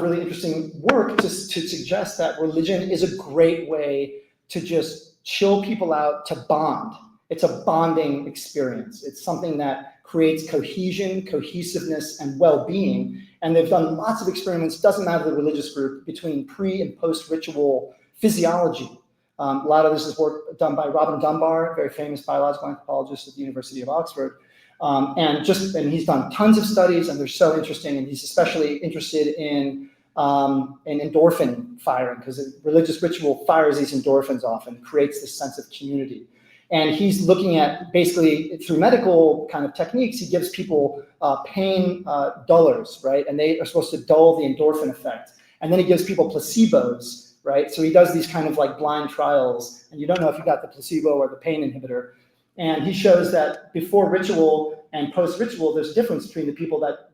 really interesting work to suggest that religion is a great way to just chill people out, to bond. It's a bonding experience. It's something that creates cohesion, cohesiveness, and well-being. And they've done lots of experiments, doesn't matter the religious group, between pre and post-ritual physiology. A lot of this is work done by Robin Dunbar, very famous biological anthropologist at the University of Oxford. And he's done tons of studies, and they're so interesting. And he's especially interested in endorphin firing, because religious ritual fires these endorphins off and creates this sense of community. And he's looking at, basically through medical kind of techniques, he gives people pain dullers, right? And they are supposed to dull the endorphin effect. And then he gives people placebos, right? So he does these kind of like blind trials, and you don't know if you got the placebo or the pain inhibitor. And he shows that before ritual and post-ritual, there's a difference between the people that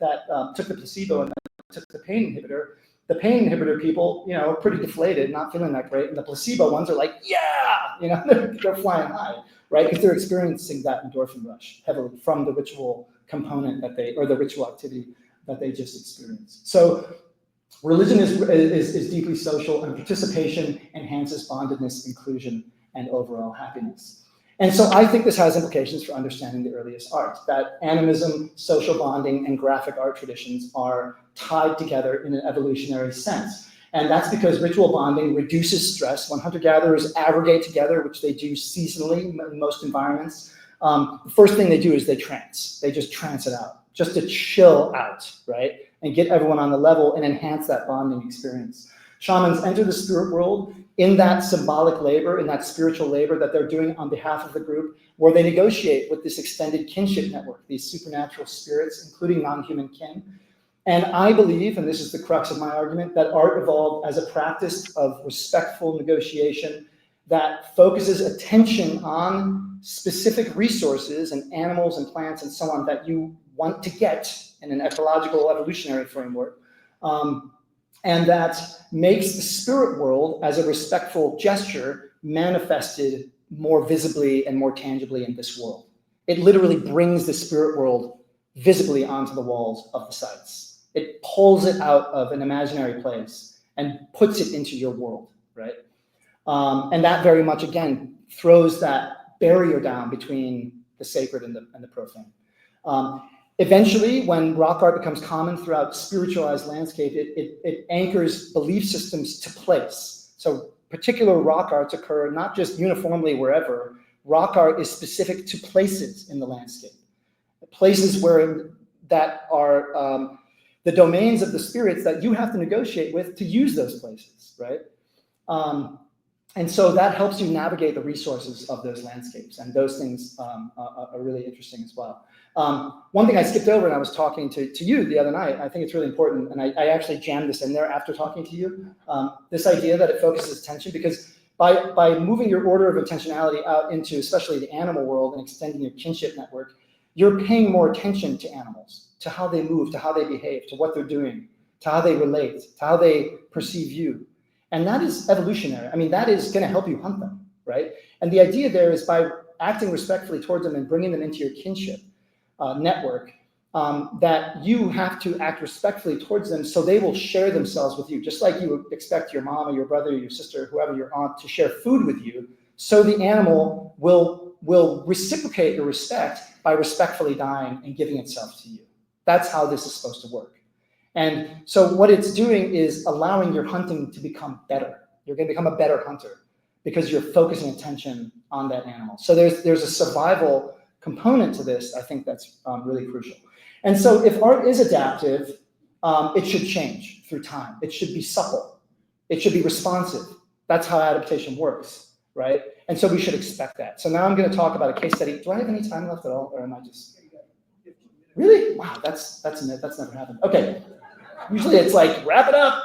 took the placebo and took the pain inhibitor. The pain inhibitor people, are pretty deflated, not feeling that great. And the placebo ones are like, yeah, they're flying high, right? Because they're experiencing that endorphin rush heavily from the ritual component or the ritual activity that they just experienced. So religion is deeply social, and participation enhances bondedness, inclusion, and overall happiness. And so I think this has implications for understanding the earliest art, that animism, social bonding, and graphic art traditions are tied together in an evolutionary sense. And that's because ritual bonding reduces stress. When hunter-gatherers aggregate together, which they do seasonally in most environments, the first thing they do is they trance. They just trance it out, just to chill out, right? And get everyone on the level and enhance that bonding experience. Shamans enter the spirit world in that symbolic labor, in that spiritual labor that they're doing on behalf of the group, where they negotiate with this extended kinship network, these supernatural spirits, including non-human kin. And I believe, and this is the crux of my argument, that art evolved as a practice of respectful negotiation that focuses attention on specific resources and animals and plants and so on that you want to get in an ecological evolutionary framework. And that makes the spirit world as a respectful gesture manifested more visibly and more tangibly in this world. It literally brings the spirit world visibly onto the walls of the sites. It pulls it out of an imaginary place and puts it into your world, right? And that very much, again, throws that barrier down between the sacred and the profane. Eventually, when rock art becomes common throughout spiritualized landscape, it anchors belief systems to place. So particular rock arts occur not just uniformly wherever. Rock art is specific to places in the landscape, places that are the domains of the spirits that you have to negotiate with to use those places, right? And so that helps you navigate the resources of those landscapes, and those things are really interesting as well. One thing I skipped over, and I was talking to you the other night, I think it's really important, and I actually jammed this in there after talking to you, this idea that it focuses attention, because by moving your order of intentionality out into especially the animal world and extending your kinship network, you're paying more attention to animals, to how they move, to how they behave, to what they're doing, to how they relate, to how they perceive you. And that is evolutionary. I mean, that is going to help you hunt them, right? And the idea there is by acting respectfully towards them and bringing them into your kinship network, that you have to act respectfully towards them so they will share themselves with you, just like you would expect your mom or your brother or your sister, whoever your aunt, to share food with you. So the animal will reciprocate your respect by respectfully dying and giving itself to you. That's how this is supposed to work. And so what it's doing is allowing your hunting to become better. You're going to become a better hunter because you're focusing attention on that animal. So there's a survival component to this. I think that's really crucial. And so if art is adaptive, it should change through time. It should be supple. It should be responsive. That's how adaptation works, right? And so we should expect that. So now I'm going to talk about a case study. Do I have any time left at all, or am I just... Really? Wow, that's never happened. Okay. Usually it's like, wrap it up.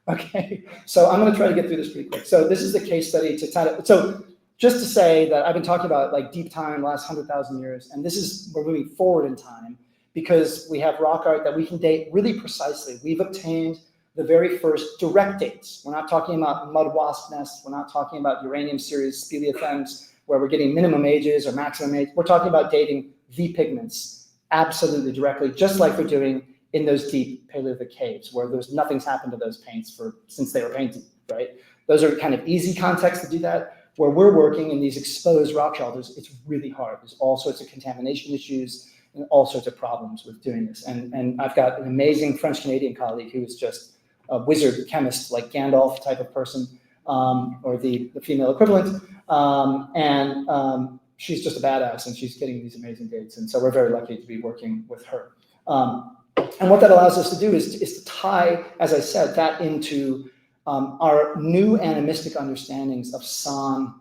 Okay, so I'm going to try to get through this pretty quick. So this is the case study so just to say that I've been talking about like deep time, last 100,000 years, and we're moving forward in time because we have rock art that we can date really precisely. We've obtained the very first direct dates. We're not talking about mud wasp nests. We're not talking about uranium series speleothems where we're getting minimum ages or maximum age. We're talking about dating the pigments absolutely directly, just like they're doing in those deep Paleolithic caves where nothing's happened to those paints since they were painted, right? Those are kind of easy contexts to do that. Where we're working in these exposed rock shelters, it's really hard. There's all sorts of contamination issues and all sorts of problems with doing this. And I've got an amazing French-Canadian colleague who is just a wizard chemist, like Gandalf type of person, or the female equivalent. She's just a badass, and she's getting these amazing dates. And so we're very lucky to be working with her. And what that allows us to do is to tie, as I said, that into our new animistic understandings of San,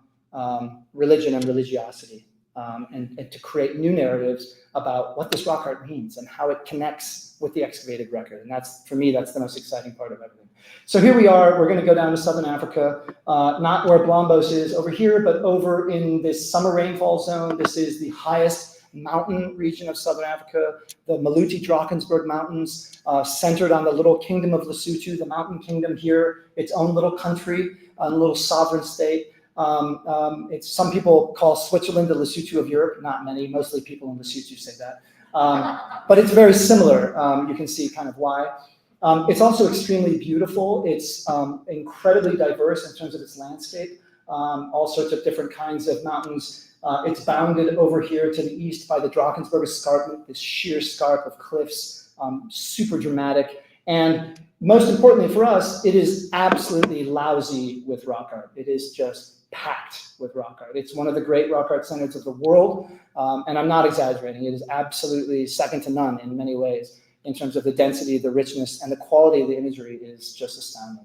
religion and religiosity, and to create new narratives about what this rock art means and how it connects with the excavated record. And for me, that's the most exciting part of everything. So here we are, we're going to go down to Southern Africa, not where Blombos is over here, but over in this summer rainfall zone. This is the highest mountain region of Southern Africa, the Maluti-Drakensberg Mountains, centered on the little kingdom of Lesotho, the mountain kingdom here, its own little country, a little sovereign state. It's some people call Switzerland the Lesotho of Europe. Not many. Mostly people in Lesotho say that. But it's very similar. You can see kind of why. It's also extremely beautiful. It's incredibly diverse in terms of its landscape. All sorts of different kinds of mountains. It's bounded over here to the east by the Drakensberg Escarpment, this sheer scarp of cliffs, super dramatic. And most importantly for us, it is absolutely lousy with rock art. It is just packed with rock art. It's one of the great rock art centers of the world, and I'm not exaggerating. It is absolutely second to none in many ways in terms of the density, the richness, and the quality of the imagery is just astounding.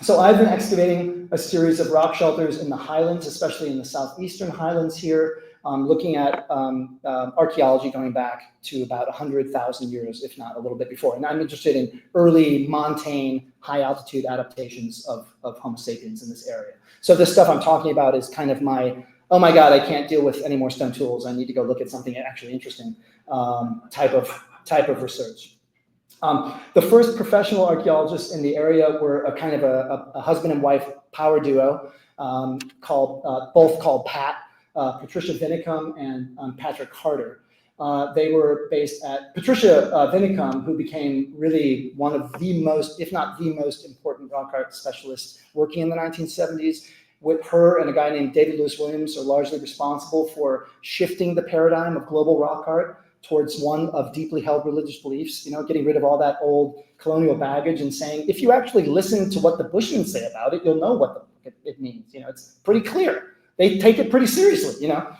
So I've been excavating a series of rock shelters in the highlands, especially in the southeastern highlands here, looking at archaeology going back to about 100,000 years, if not a little bit before. And I'm interested in early montane, high-altitude adaptations of Homo sapiens in this area. So this stuff I'm talking about is kind of my, oh my God, I can't deal with any more stone tools. I need to go look at something actually interesting type of research. The first professional archaeologists in the area were a kind of a husband and wife power duo both called Pat, Patricia Vinicum and Patrick Carter. They were based at Patricia Vinicum, who became really one of the most, if not the most important rock art specialists working in the 1970s. With her and a guy named David Lewis Williams are largely responsible for shifting the paradigm of global rock art towards one of deeply held religious beliefs, getting rid of all that old colonial baggage and saying, if you actually listen to what the Bushmen say about it, you'll know what it means. It's pretty clear. They take it pretty seriously, the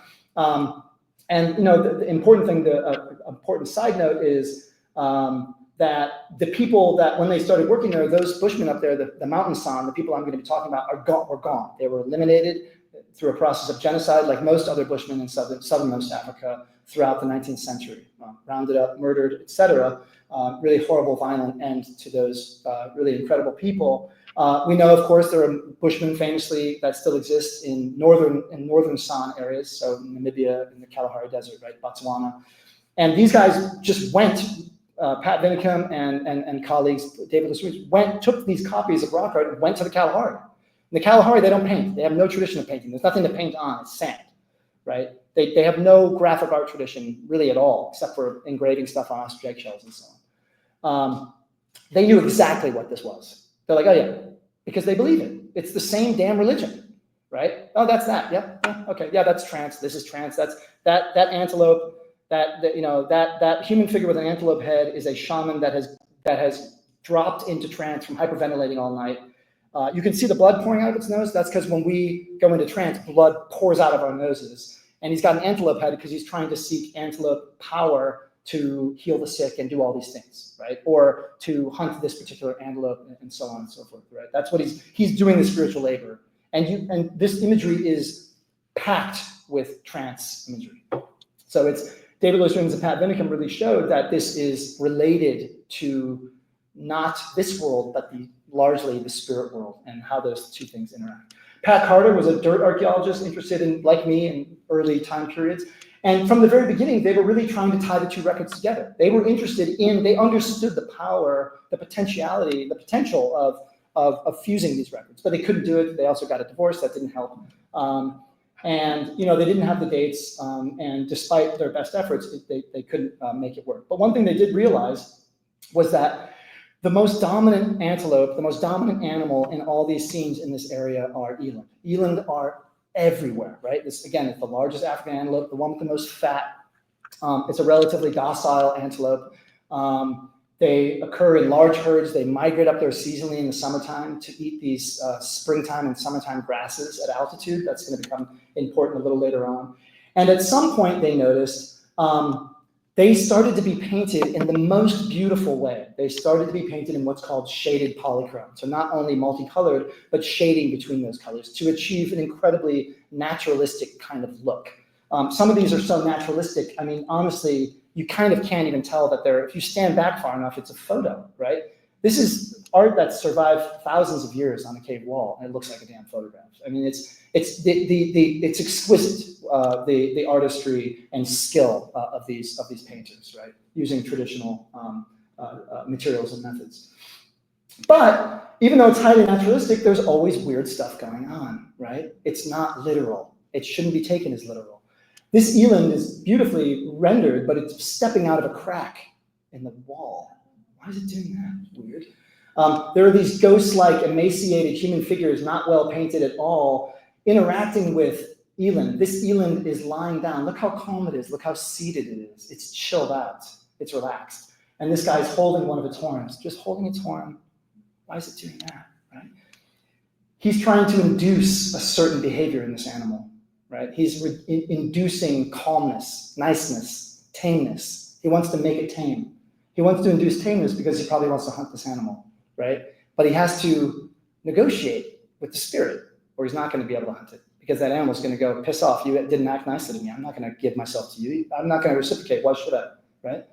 important thing, the important side note is that the people that when they started working there, those Bushmen up there, the mountain San, the people I'm going to be talking about were gone. They were eliminated through a process of genocide, like most other Bushmen in southernmost Africa throughout the 19th century, rounded up, murdered, etc. Really horrible, violent end to those really incredible people. We know, of course, there are Bushmen famously that still exist in northern San areas, so Namibia, in the Kalahari Desert, right, Botswana. And these guys just went, Pat Vinicum and colleagues, David Lewis, took these copies of rock art and went to the Kalahari. In the Kalahari, they don't paint. They have no tradition of painting. There's nothing to paint on. It's sand, right? They have no graphic art tradition really at all, except for engraving stuff on ostrich eggshells and so on. They knew exactly what this was. They're like, oh yeah, because they believe it. It's the same damn religion, right? Oh, that's that. Yep. Okay. Yeah, that's trance. This is trance. That's that antelope. That human figure with an antelope head is a shaman that has dropped into trance from hyperventilating all night. You can see the blood pouring out of its nose. That's because when we go into trance, blood pours out of our noses. And he's got an antelope head because he's trying to seek antelope power to heal the sick and do all these things, right? Or to hunt this particular antelope and so on and so forth, right? That's what he's doing the spiritual labor. And this imagery is packed with trance imagery. So it's David Lewis Williams and Pat Vinicum really showed that this is related to not this world, but largely the spirit world and how those two things interact. Pat Carter was a dirt archaeologist interested in, like me, in early time periods. And from the very beginning, they were really trying to tie the two records together. They were they understood the power, the potentiality, the potential of fusing these records, but they couldn't do it. They also got a divorce, that didn't help. They didn't have the dates, and despite their best efforts, they couldn't make it work. But one thing they did realize was that the most dominant antelope, the most dominant animal in all these scenes in this area are eland. Eland are everywhere, right? This, again, is the largest African antelope, the one with the most fat. It's a relatively docile antelope. They occur in large herds. They migrate up there seasonally in the summertime to eat these springtime and summertime grasses at altitude. That's going to become important a little later on. And at some point, they noticed they started to be painted in the most beautiful way. They started to be painted in what's called shaded polychrome. So not only multicolored, but shading between those colors to achieve an incredibly naturalistic kind of look. Some of these are so naturalistic, I mean, honestly, you kind of can't even tell that if you stand back far enough, it's a photo, right? This is art that's survived thousands of years on a cave wall, and it looks like a damn photograph. I mean, it's exquisite, the artistry and skill of these painters, right? Using traditional materials and methods. But even though it's highly naturalistic, there's always weird stuff going on, right? It's not literal. It shouldn't be taken as literal. This eland is beautifully rendered, but it's stepping out of a crack in the wall. Why is it doing that? Weird. There are these ghost-like, emaciated human figures, not well painted at all, interacting with eland. This eland is lying down. Look how calm it is. Look how seated it is. It's chilled out. It's relaxed. And this guy's holding one of its horns, just holding its horn. Why is it doing that, right? He's trying to induce a certain behavior in this animal, right? He's inducing calmness, niceness, tameness. He wants to make it tame. He wants to induce tameness because he probably wants to hunt this animal, right? But he has to negotiate with the spirit, or he's not going to be able to hunt it, because that animal's going to go, piss off, you didn't act nicely to me. I'm not going to give myself to you. I'm not going to reciprocate. Why should I, right?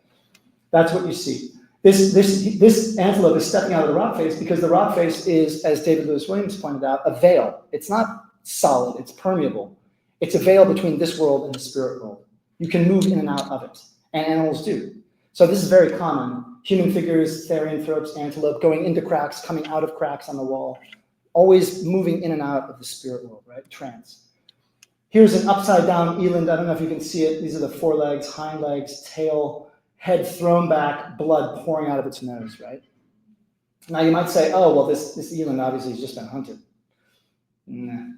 That's what you see. This antelope is stepping out of the rock face because the rock face is, as David Lewis Williams pointed out, a veil. It's not solid, it's permeable. It's a veil between this world and the spirit world. You can move in and out of it, and animals do. So this is very common. Human figures, therianthropes, antelope, going into cracks, coming out of cracks on the wall, always moving in and out of the spirit world, right? Trance. Here's an upside down eland. I don't know if you can see it. These are the forelegs, hind legs, tail, head thrown back, blood pouring out of its nose, right? Now you might say, oh, well, this eland obviously has just been hunted. Nah.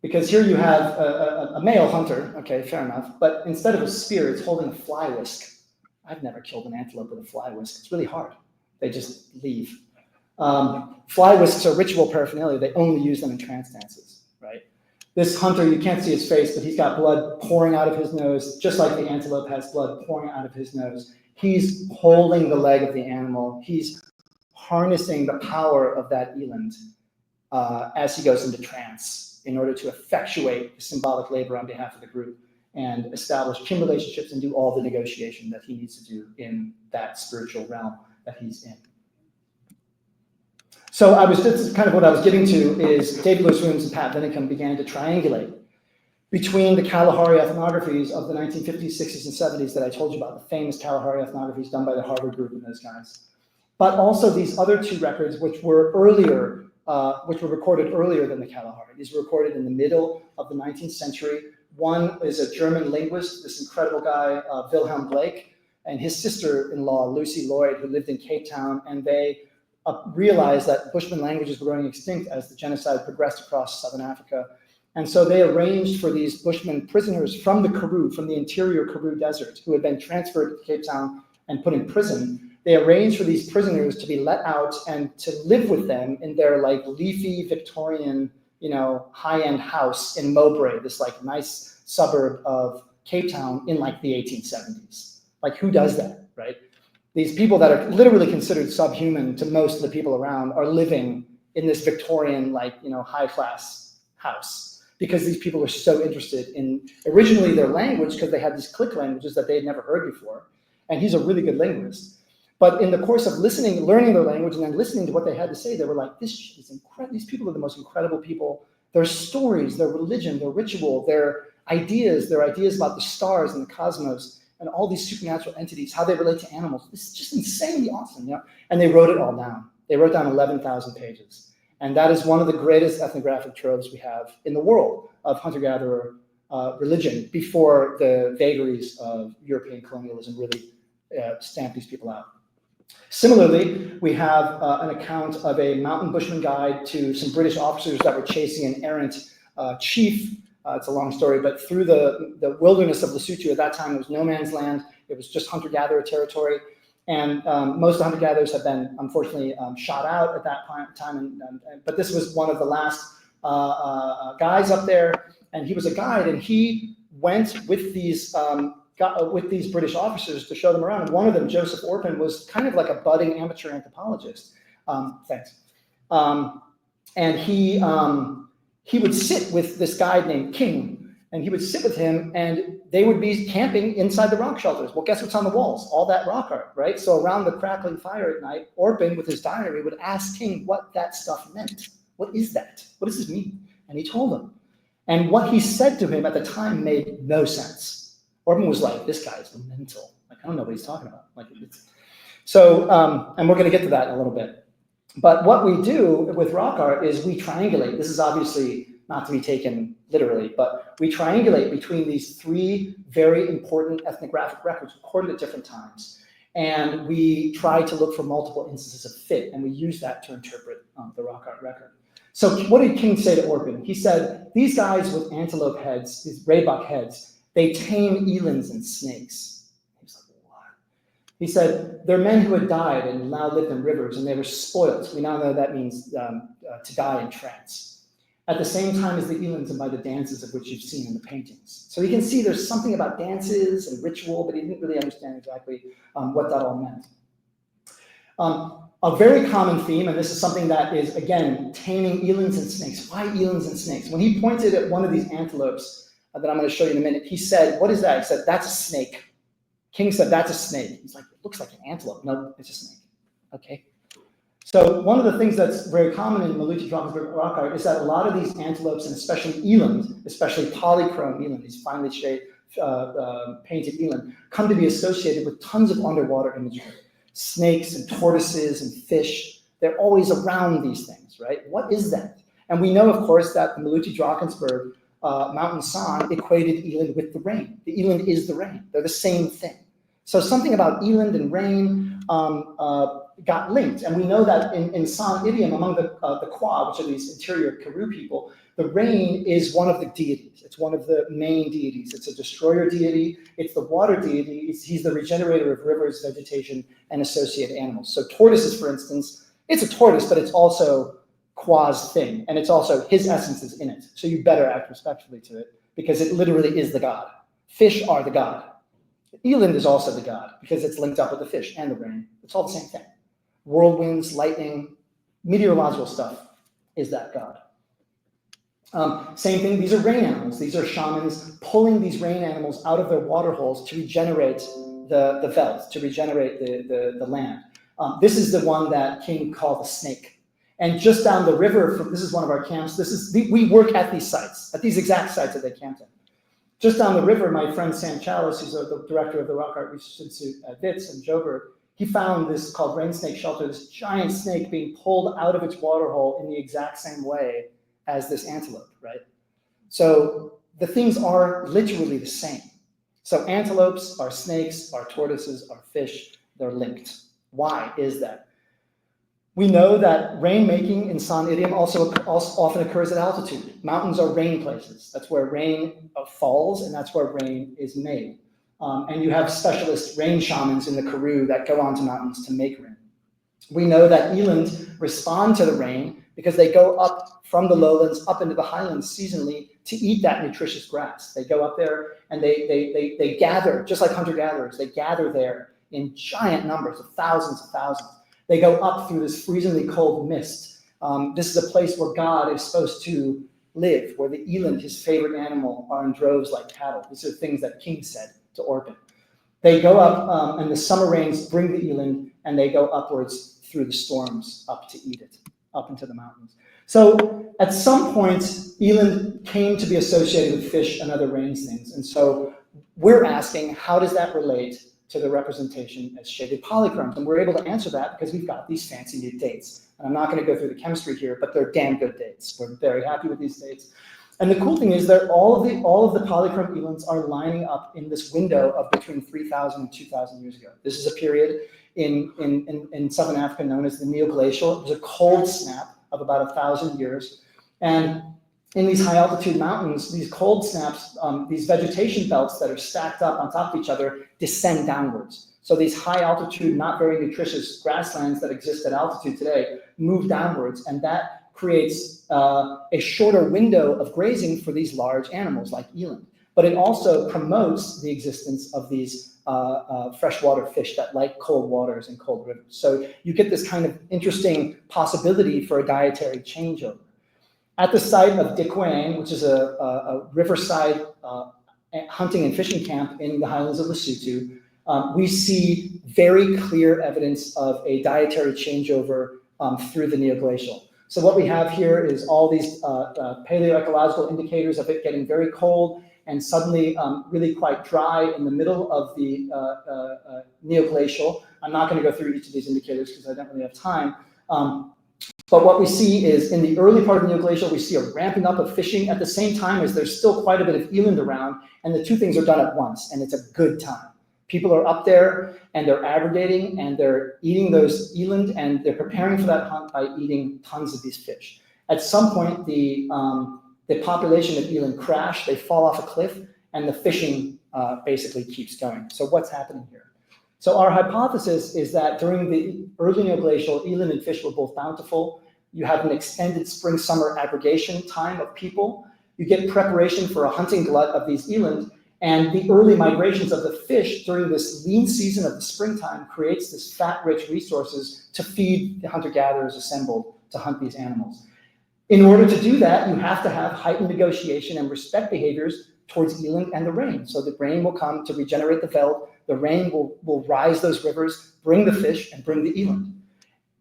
Because here you have a male hunter, okay, fair enough, but instead of a spear, it's holding a fly whisk. I've never killed an antelope with a fly whisk. It's really hard. They just leave. Fly whisks are ritual paraphernalia. They only use them in trance dances, right? This hunter, you can't see his face, but he's got blood pouring out of his nose, just like the antelope has blood pouring out of his nose. He's holding the leg of the animal. He's harnessing the power of that eland as he goes into trance in order to effectuate the symbolic labor on behalf of the group and establish kin relationships and do all the negotiation that he needs to do in that spiritual realm that he's in. So that's kind of what I was getting to is David Lewis Williams and Pat Vinicum began to triangulate between the Kalahari ethnographies of the 1950s, 60s, and 70s that I told you about, the famous Kalahari ethnographies done by the Harvard group and those guys, but also these other two records which were earlier, which were recorded earlier than the Kalahari. These were recorded in the middle of the 19th century. One is a German linguist, this incredible guy, Wilhelm Blake, and his sister-in-law, Lucy Lloyd, who lived in Cape Town, and they realized that Bushman languages were going extinct as the genocide progressed across southern Africa. And so they arranged for these Bushman prisoners from the Karoo, from the interior Karoo desert, who had been transferred to Cape Town and put in prison. They arranged for these prisoners to be let out and to live with them in their like leafy Victorian, high-end house in Mowbray, this like nice suburb of Cape Town in like the 1870s. Like who does that, right? These people that are literally considered subhuman to most of the people around are living in this Victorian, high-class house because these people are so interested in originally their language because they had these click languages that they had never heard before. And he's a really good linguist. But in the course of listening, learning their language and then listening to what they had to say, they were like, this is incredible. These people are the most incredible people. Their stories, their religion, their ritual, their ideas about the stars and the cosmos, and all these supernatural entities, how they relate to animals. This is just insanely awesome, And they wrote it all down. They wrote down 11,000 pages. And that is one of the greatest ethnographic troves we have in the world of hunter-gatherer religion before the vagaries of European colonialism really stamped these people out. Similarly, we have an account of a mountain bushman guide to some British officers that were chasing an errant chief. It's a long story, but through the wilderness of Lesotho at that time, it was no man's land. It was just hunter-gatherer territory. And most of the hunter-gatherers have been, unfortunately, shot out at that time. But this was one of the last guys up there. And he was a guide, and he went with these British officers to show them around. And one of them, Joseph Orpin, was kind of like a budding amateur anthropologist. And he would sit with this guy named King, and he would sit with him, and they would be camping inside the rock shelters. Well, guess what's on the walls? All that rock art, right? So around the crackling fire at night, Orpin, with his diary, would ask King what that stuff meant. What is that? What does this mean? And he told him. And what he said to him at the time made no sense. Orpin was like, this guy's mental. Like, I don't know what he's talking about. And we're going to get to that in a little bit. But what we do with rock art is we triangulate. This is obviously not to be taken literally, but we triangulate between these three very important ethnographic records recorded at different times. And we try to look for multiple instances of fit, and we use that to interpret the rock art record. So what did King say to Orpin? He said, these guys with antelope heads, these raybuck heads, they tame elands and snakes. He was like, what? He said, they're men who had died and now lived in rivers, and they were spoilt. We now know that means to die in trance. At the same time as the elands and by the dances of which you've seen in the paintings. So you can see there's something about dances and ritual, but he didn't really understand exactly what that all meant. A very common theme, and this is something that is, again, taming elands and snakes. Why elands and snakes? When he pointed at one of these antelopes that I'm going to show you in a minute, he said, what is that? He said, that's a snake. King said, that's a snake. He's like, it looks like an antelope. No, it's a snake. Okay. So one of the things that's very common in Maluti-Drakensberg rock art is that a lot of these antelopes, and especially eland, especially polychrome eland, these finely shaped painted eland, come to be associated with tons of underwater imagery. Snakes and tortoises and fish, they're always around these things, right? What is that? And we know, of course, that the Maluti-Drakensberg mountain San equated eland with the rain. The eland is the rain. They're the same thing. So something about eland and rain got linked. And we know that in San idiom, among the Kwa, which are these interior Karoo people, the rain is one of the deities. It's one of the main deities. It's a destroyer deity. It's the water deity. He's the regenerator of rivers, vegetation, and associated animals. So tortoises, for instance, it's a tortoise, but it's also Kwa's thing. And it's also his essence is in it. So you better act respectfully to it because it literally is the god. Fish are the god. Eland is also the god because it's linked up with the fish and the rain. It's all the same thing. Whirlwinds, lightning, meteorological stuff is that god. Same thing, these are rain animals. These are shamans pulling these rain animals out of their water holes to regenerate the veldt, to regenerate the land. This is the one that King called the snake. And just down the river, this is one of our camps. We work at these sites, at these exact sites that they camped in. Just down the river, my friend Sam Chalice, who's the director of the Rock Art Research Institute at WITS in Joburg, he found this called rain snake shelter, this giant snake being pulled out of its water hole in the exact same way as this antelope, right? So the things are literally the same. So antelopes are snakes, are tortoises, are fish, they're linked. Why is that? We know that rainmaking in San idiom also often occurs at altitude. Mountains are rain places. That's where rain falls, and that's where rain is made. And you have specialist rain shamans in the Karoo that go onto mountains to make rain. We know that eland respond to the rain because they go up from the lowlands up into the highlands seasonally to eat that nutritious grass. They go up there and they gather, just like hunter-gatherers, they gather there in giant numbers of thousands. They go up through this freezingly cold mist. This is a place where God is supposed to live, where the eland, his favorite animal, are in droves like cattle. These are things that King said to Orpin. They go up, and the summer rains bring the eland, and they go upwards through the storms up to eat it, up into the mountains. So at some point, eland came to be associated with fish and other rain things. And so we're asking, how does that relate to the representation as shaded polychromes? And we're able to answer that because we've got these fancy new dates. And I'm not going to go through the chemistry here, but they're damn good dates. We're very happy with these dates. And the cool thing is that all of the polychrome elands are lining up in this window of between 3,000 and 2,000 years ago. This is a period in southern Africa known as the Neoglacial. It was a cold snap of about 1,000 years. And in these high altitude mountains, these cold snaps, these vegetation belts that are stacked up on top of each other descend downwards. So these high altitude, not very nutritious grasslands that exist at altitude today move downwards, and that creates a shorter window of grazing for these large animals like eland. But it also promotes the existence of these freshwater fish that like cold waters and cold rivers. So you get this kind of interesting possibility for a dietary changeover. At the site of Dikwang, which is a riverside hunting and fishing camp in the highlands of Lesotho, we see very clear evidence of a dietary changeover through the Neoglacial. So what we have here is all these paleoecological indicators of it getting very cold and suddenly really quite dry in the middle of the Neoglacial. I'm not going to go through each of these indicators because I don't really have time. But what we see is in the early part of the neoglacial, we see a ramping up of fishing at the same time as there's still quite a bit of eland around, and the two things are done at once, and it's a good time. People are up there and they're aggregating and they're eating those eland, and they're preparing for that hunt by eating tons of these fish. At some point, the population of eland crash, they fall off a cliff, and the fishing basically keeps going. So what's happening here? So our hypothesis is that during the early neoglacial, eland and fish were both bountiful. You have an extended spring-summer aggregation time of people. You get preparation for a hunting glut of these eland, and the early migrations of the fish during this lean season of the springtime creates this fat-rich resources to feed the hunter-gatherers assembled to hunt these animals. In order to do that, you have to have heightened negotiation and respect behaviors towards eland and the rain. So the rain will come to regenerate the veld, the rain will rise those rivers, bring the fish, and bring the eland.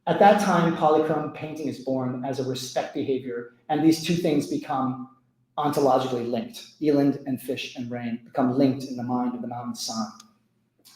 At that time, polychrome painting is born as a respect behavior, and these two things become ontologically linked. Eland and fish and rain become linked in the mind of the mountain sun.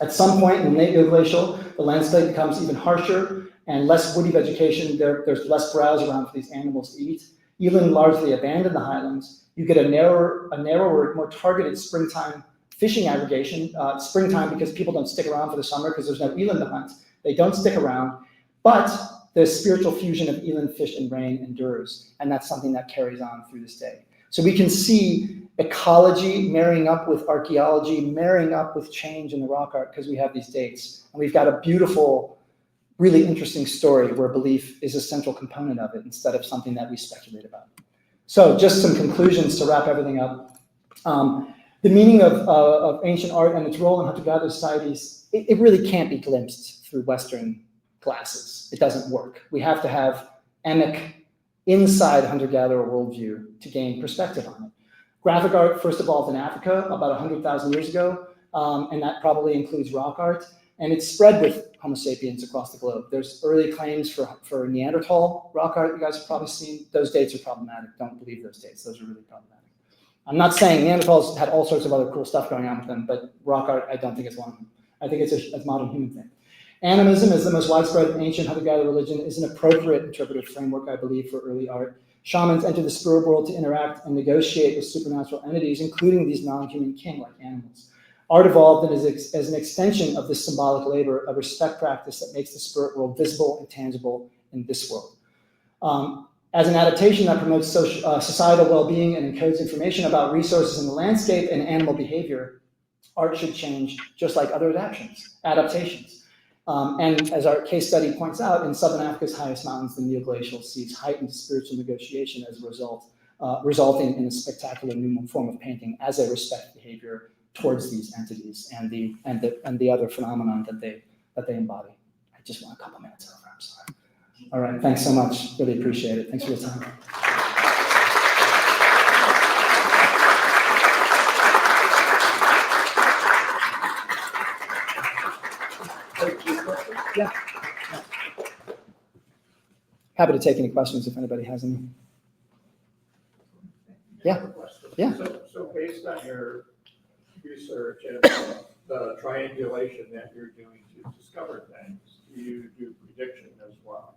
At some point in the late neoglacial, the landscape becomes even harsher and less woody vegetation. There's less browse around for these animals to eat. Eland largely abandon the highlands. You get a narrower, more targeted springtime fishing aggregation. Springtime because people don't stick around for the summer because there's no eland to hunt. They don't stick around, but the spiritual fusion of eland, fish, and rain endures, and that's something that carries on through this day. So we can see ecology marrying up with archaeology, marrying up with change in the rock art because we have these dates. And we've got a beautiful, really interesting story where belief is a central component of it instead of something that we speculate about. So just some conclusions to wrap everything up. The meaning of ancient art and its role in hunter-gatherer societies, it really can't be glimpsed through Western glasses. It doesn't work. We have to have emic inside hunter-gatherer worldview to gain perspective on it. Graphic art first evolved in Africa about 100,000 years ago, and that probably includes rock art, and it's spread with Homo sapiens across the globe. There's early claims for Neanderthal rock art you guys have probably seen. Those dates are problematic. Don't believe those dates. Those are really problematic. I'm not saying Neanderthals had all sorts of other cool stuff going on with them, but rock art, I don't think is one of them. I think it's a modern human thing. Animism is the most widespread ancient hunter-gatherer religion, is an appropriate interpretive framework, I believe, for early art. Shamans enter the spirit world to interact and negotiate with supernatural entities, including these non-human king-like animals. Art evolved as an extension of this symbolic labor, a respect practice that makes the spirit world visible and tangible in this world. As an adaptation that promotes societal well-being and encodes information about resources in the landscape and animal behavior, art should change just like other adaptations. And as our case study points out, in Southern Africa's highest mountains, the neoglacial sees heightened spiritual negotiation as a result, resulting in a spectacular new form of painting as a respect behavior towards these entities and the other phenomenon that they embody. I just want a couple minutes over. I'm sorry. All right, thanks so much. Really appreciate it. Thanks for your time. Yeah. Happy to take any questions if anybody has any. Yeah. Yeah. So based on your research and the triangulation that you're doing to discover things, you do prediction as well,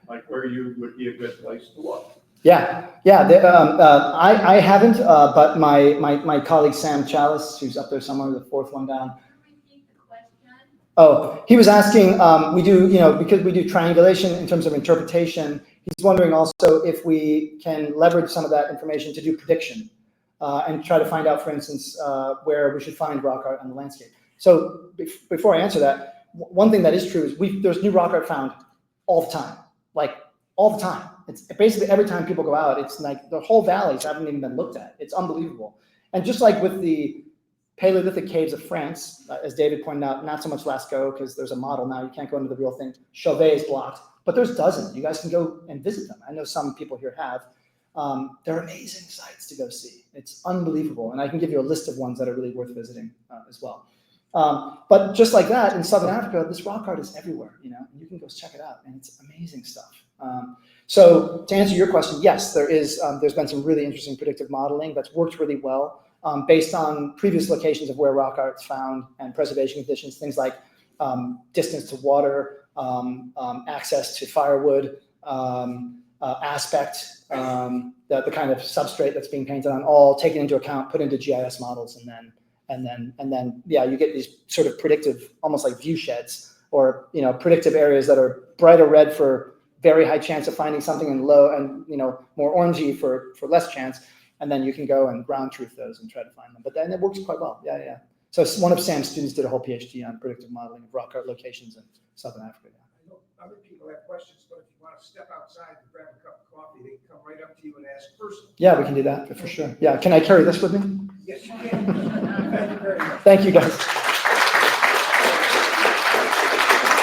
like where you would be a good place to look. Yeah. I haven't, but my colleague Sam Chalice, who's up there somewhere, the fourth one down. Oh, he was asking, we do, because we do triangulation in terms of interpretation, he's wondering also if we can leverage some of that information to do prediction and try to find out, for instance, where we should find rock art on the landscape. So before I answer that, one thing that is true is there's new rock art found all the time, like all the time. It's basically every time people go out, it's like the whole valleys haven't even been looked at. It's unbelievable. And just like with the Paleolithic caves of France, as David pointed out, not so much Lascaux because there's a model now. You can't go into the real thing. Chauvet is blocked, but there's dozens. You guys can go and visit them. I know some people here have. They're amazing sites to go see. It's unbelievable. And I can give you a list of ones that are really worth visiting as well. But just like that, in Southern Africa, this rock art is everywhere, and you can go check it out, and it's amazing stuff. So to answer your question, yes, there's been some really interesting predictive modeling that's worked really well. Based on previous locations of where rock art's found and preservation conditions, things like distance to water, access to firewood, aspect, the kind of substrate that's being painted on, all taken into account, put into GIS models, and then yeah, you get these sort of predictive, almost like view sheds, or predictive areas that are brighter red for very high chance of finding something, and low and more orangey for less chance, and then you can go and ground truth those and try to find them. But then it works quite well. Yeah. So one of Sam's students did a whole PhD on predictive modeling of rock art locations in Southern Africa. I know other people have questions, but if you want to step outside and grab a cup of coffee, they can come right up to you and ask personally. Yeah, we can do that for sure. Yeah, can I carry this with me? Yes, you can. Thank you very much. Thank you, guys.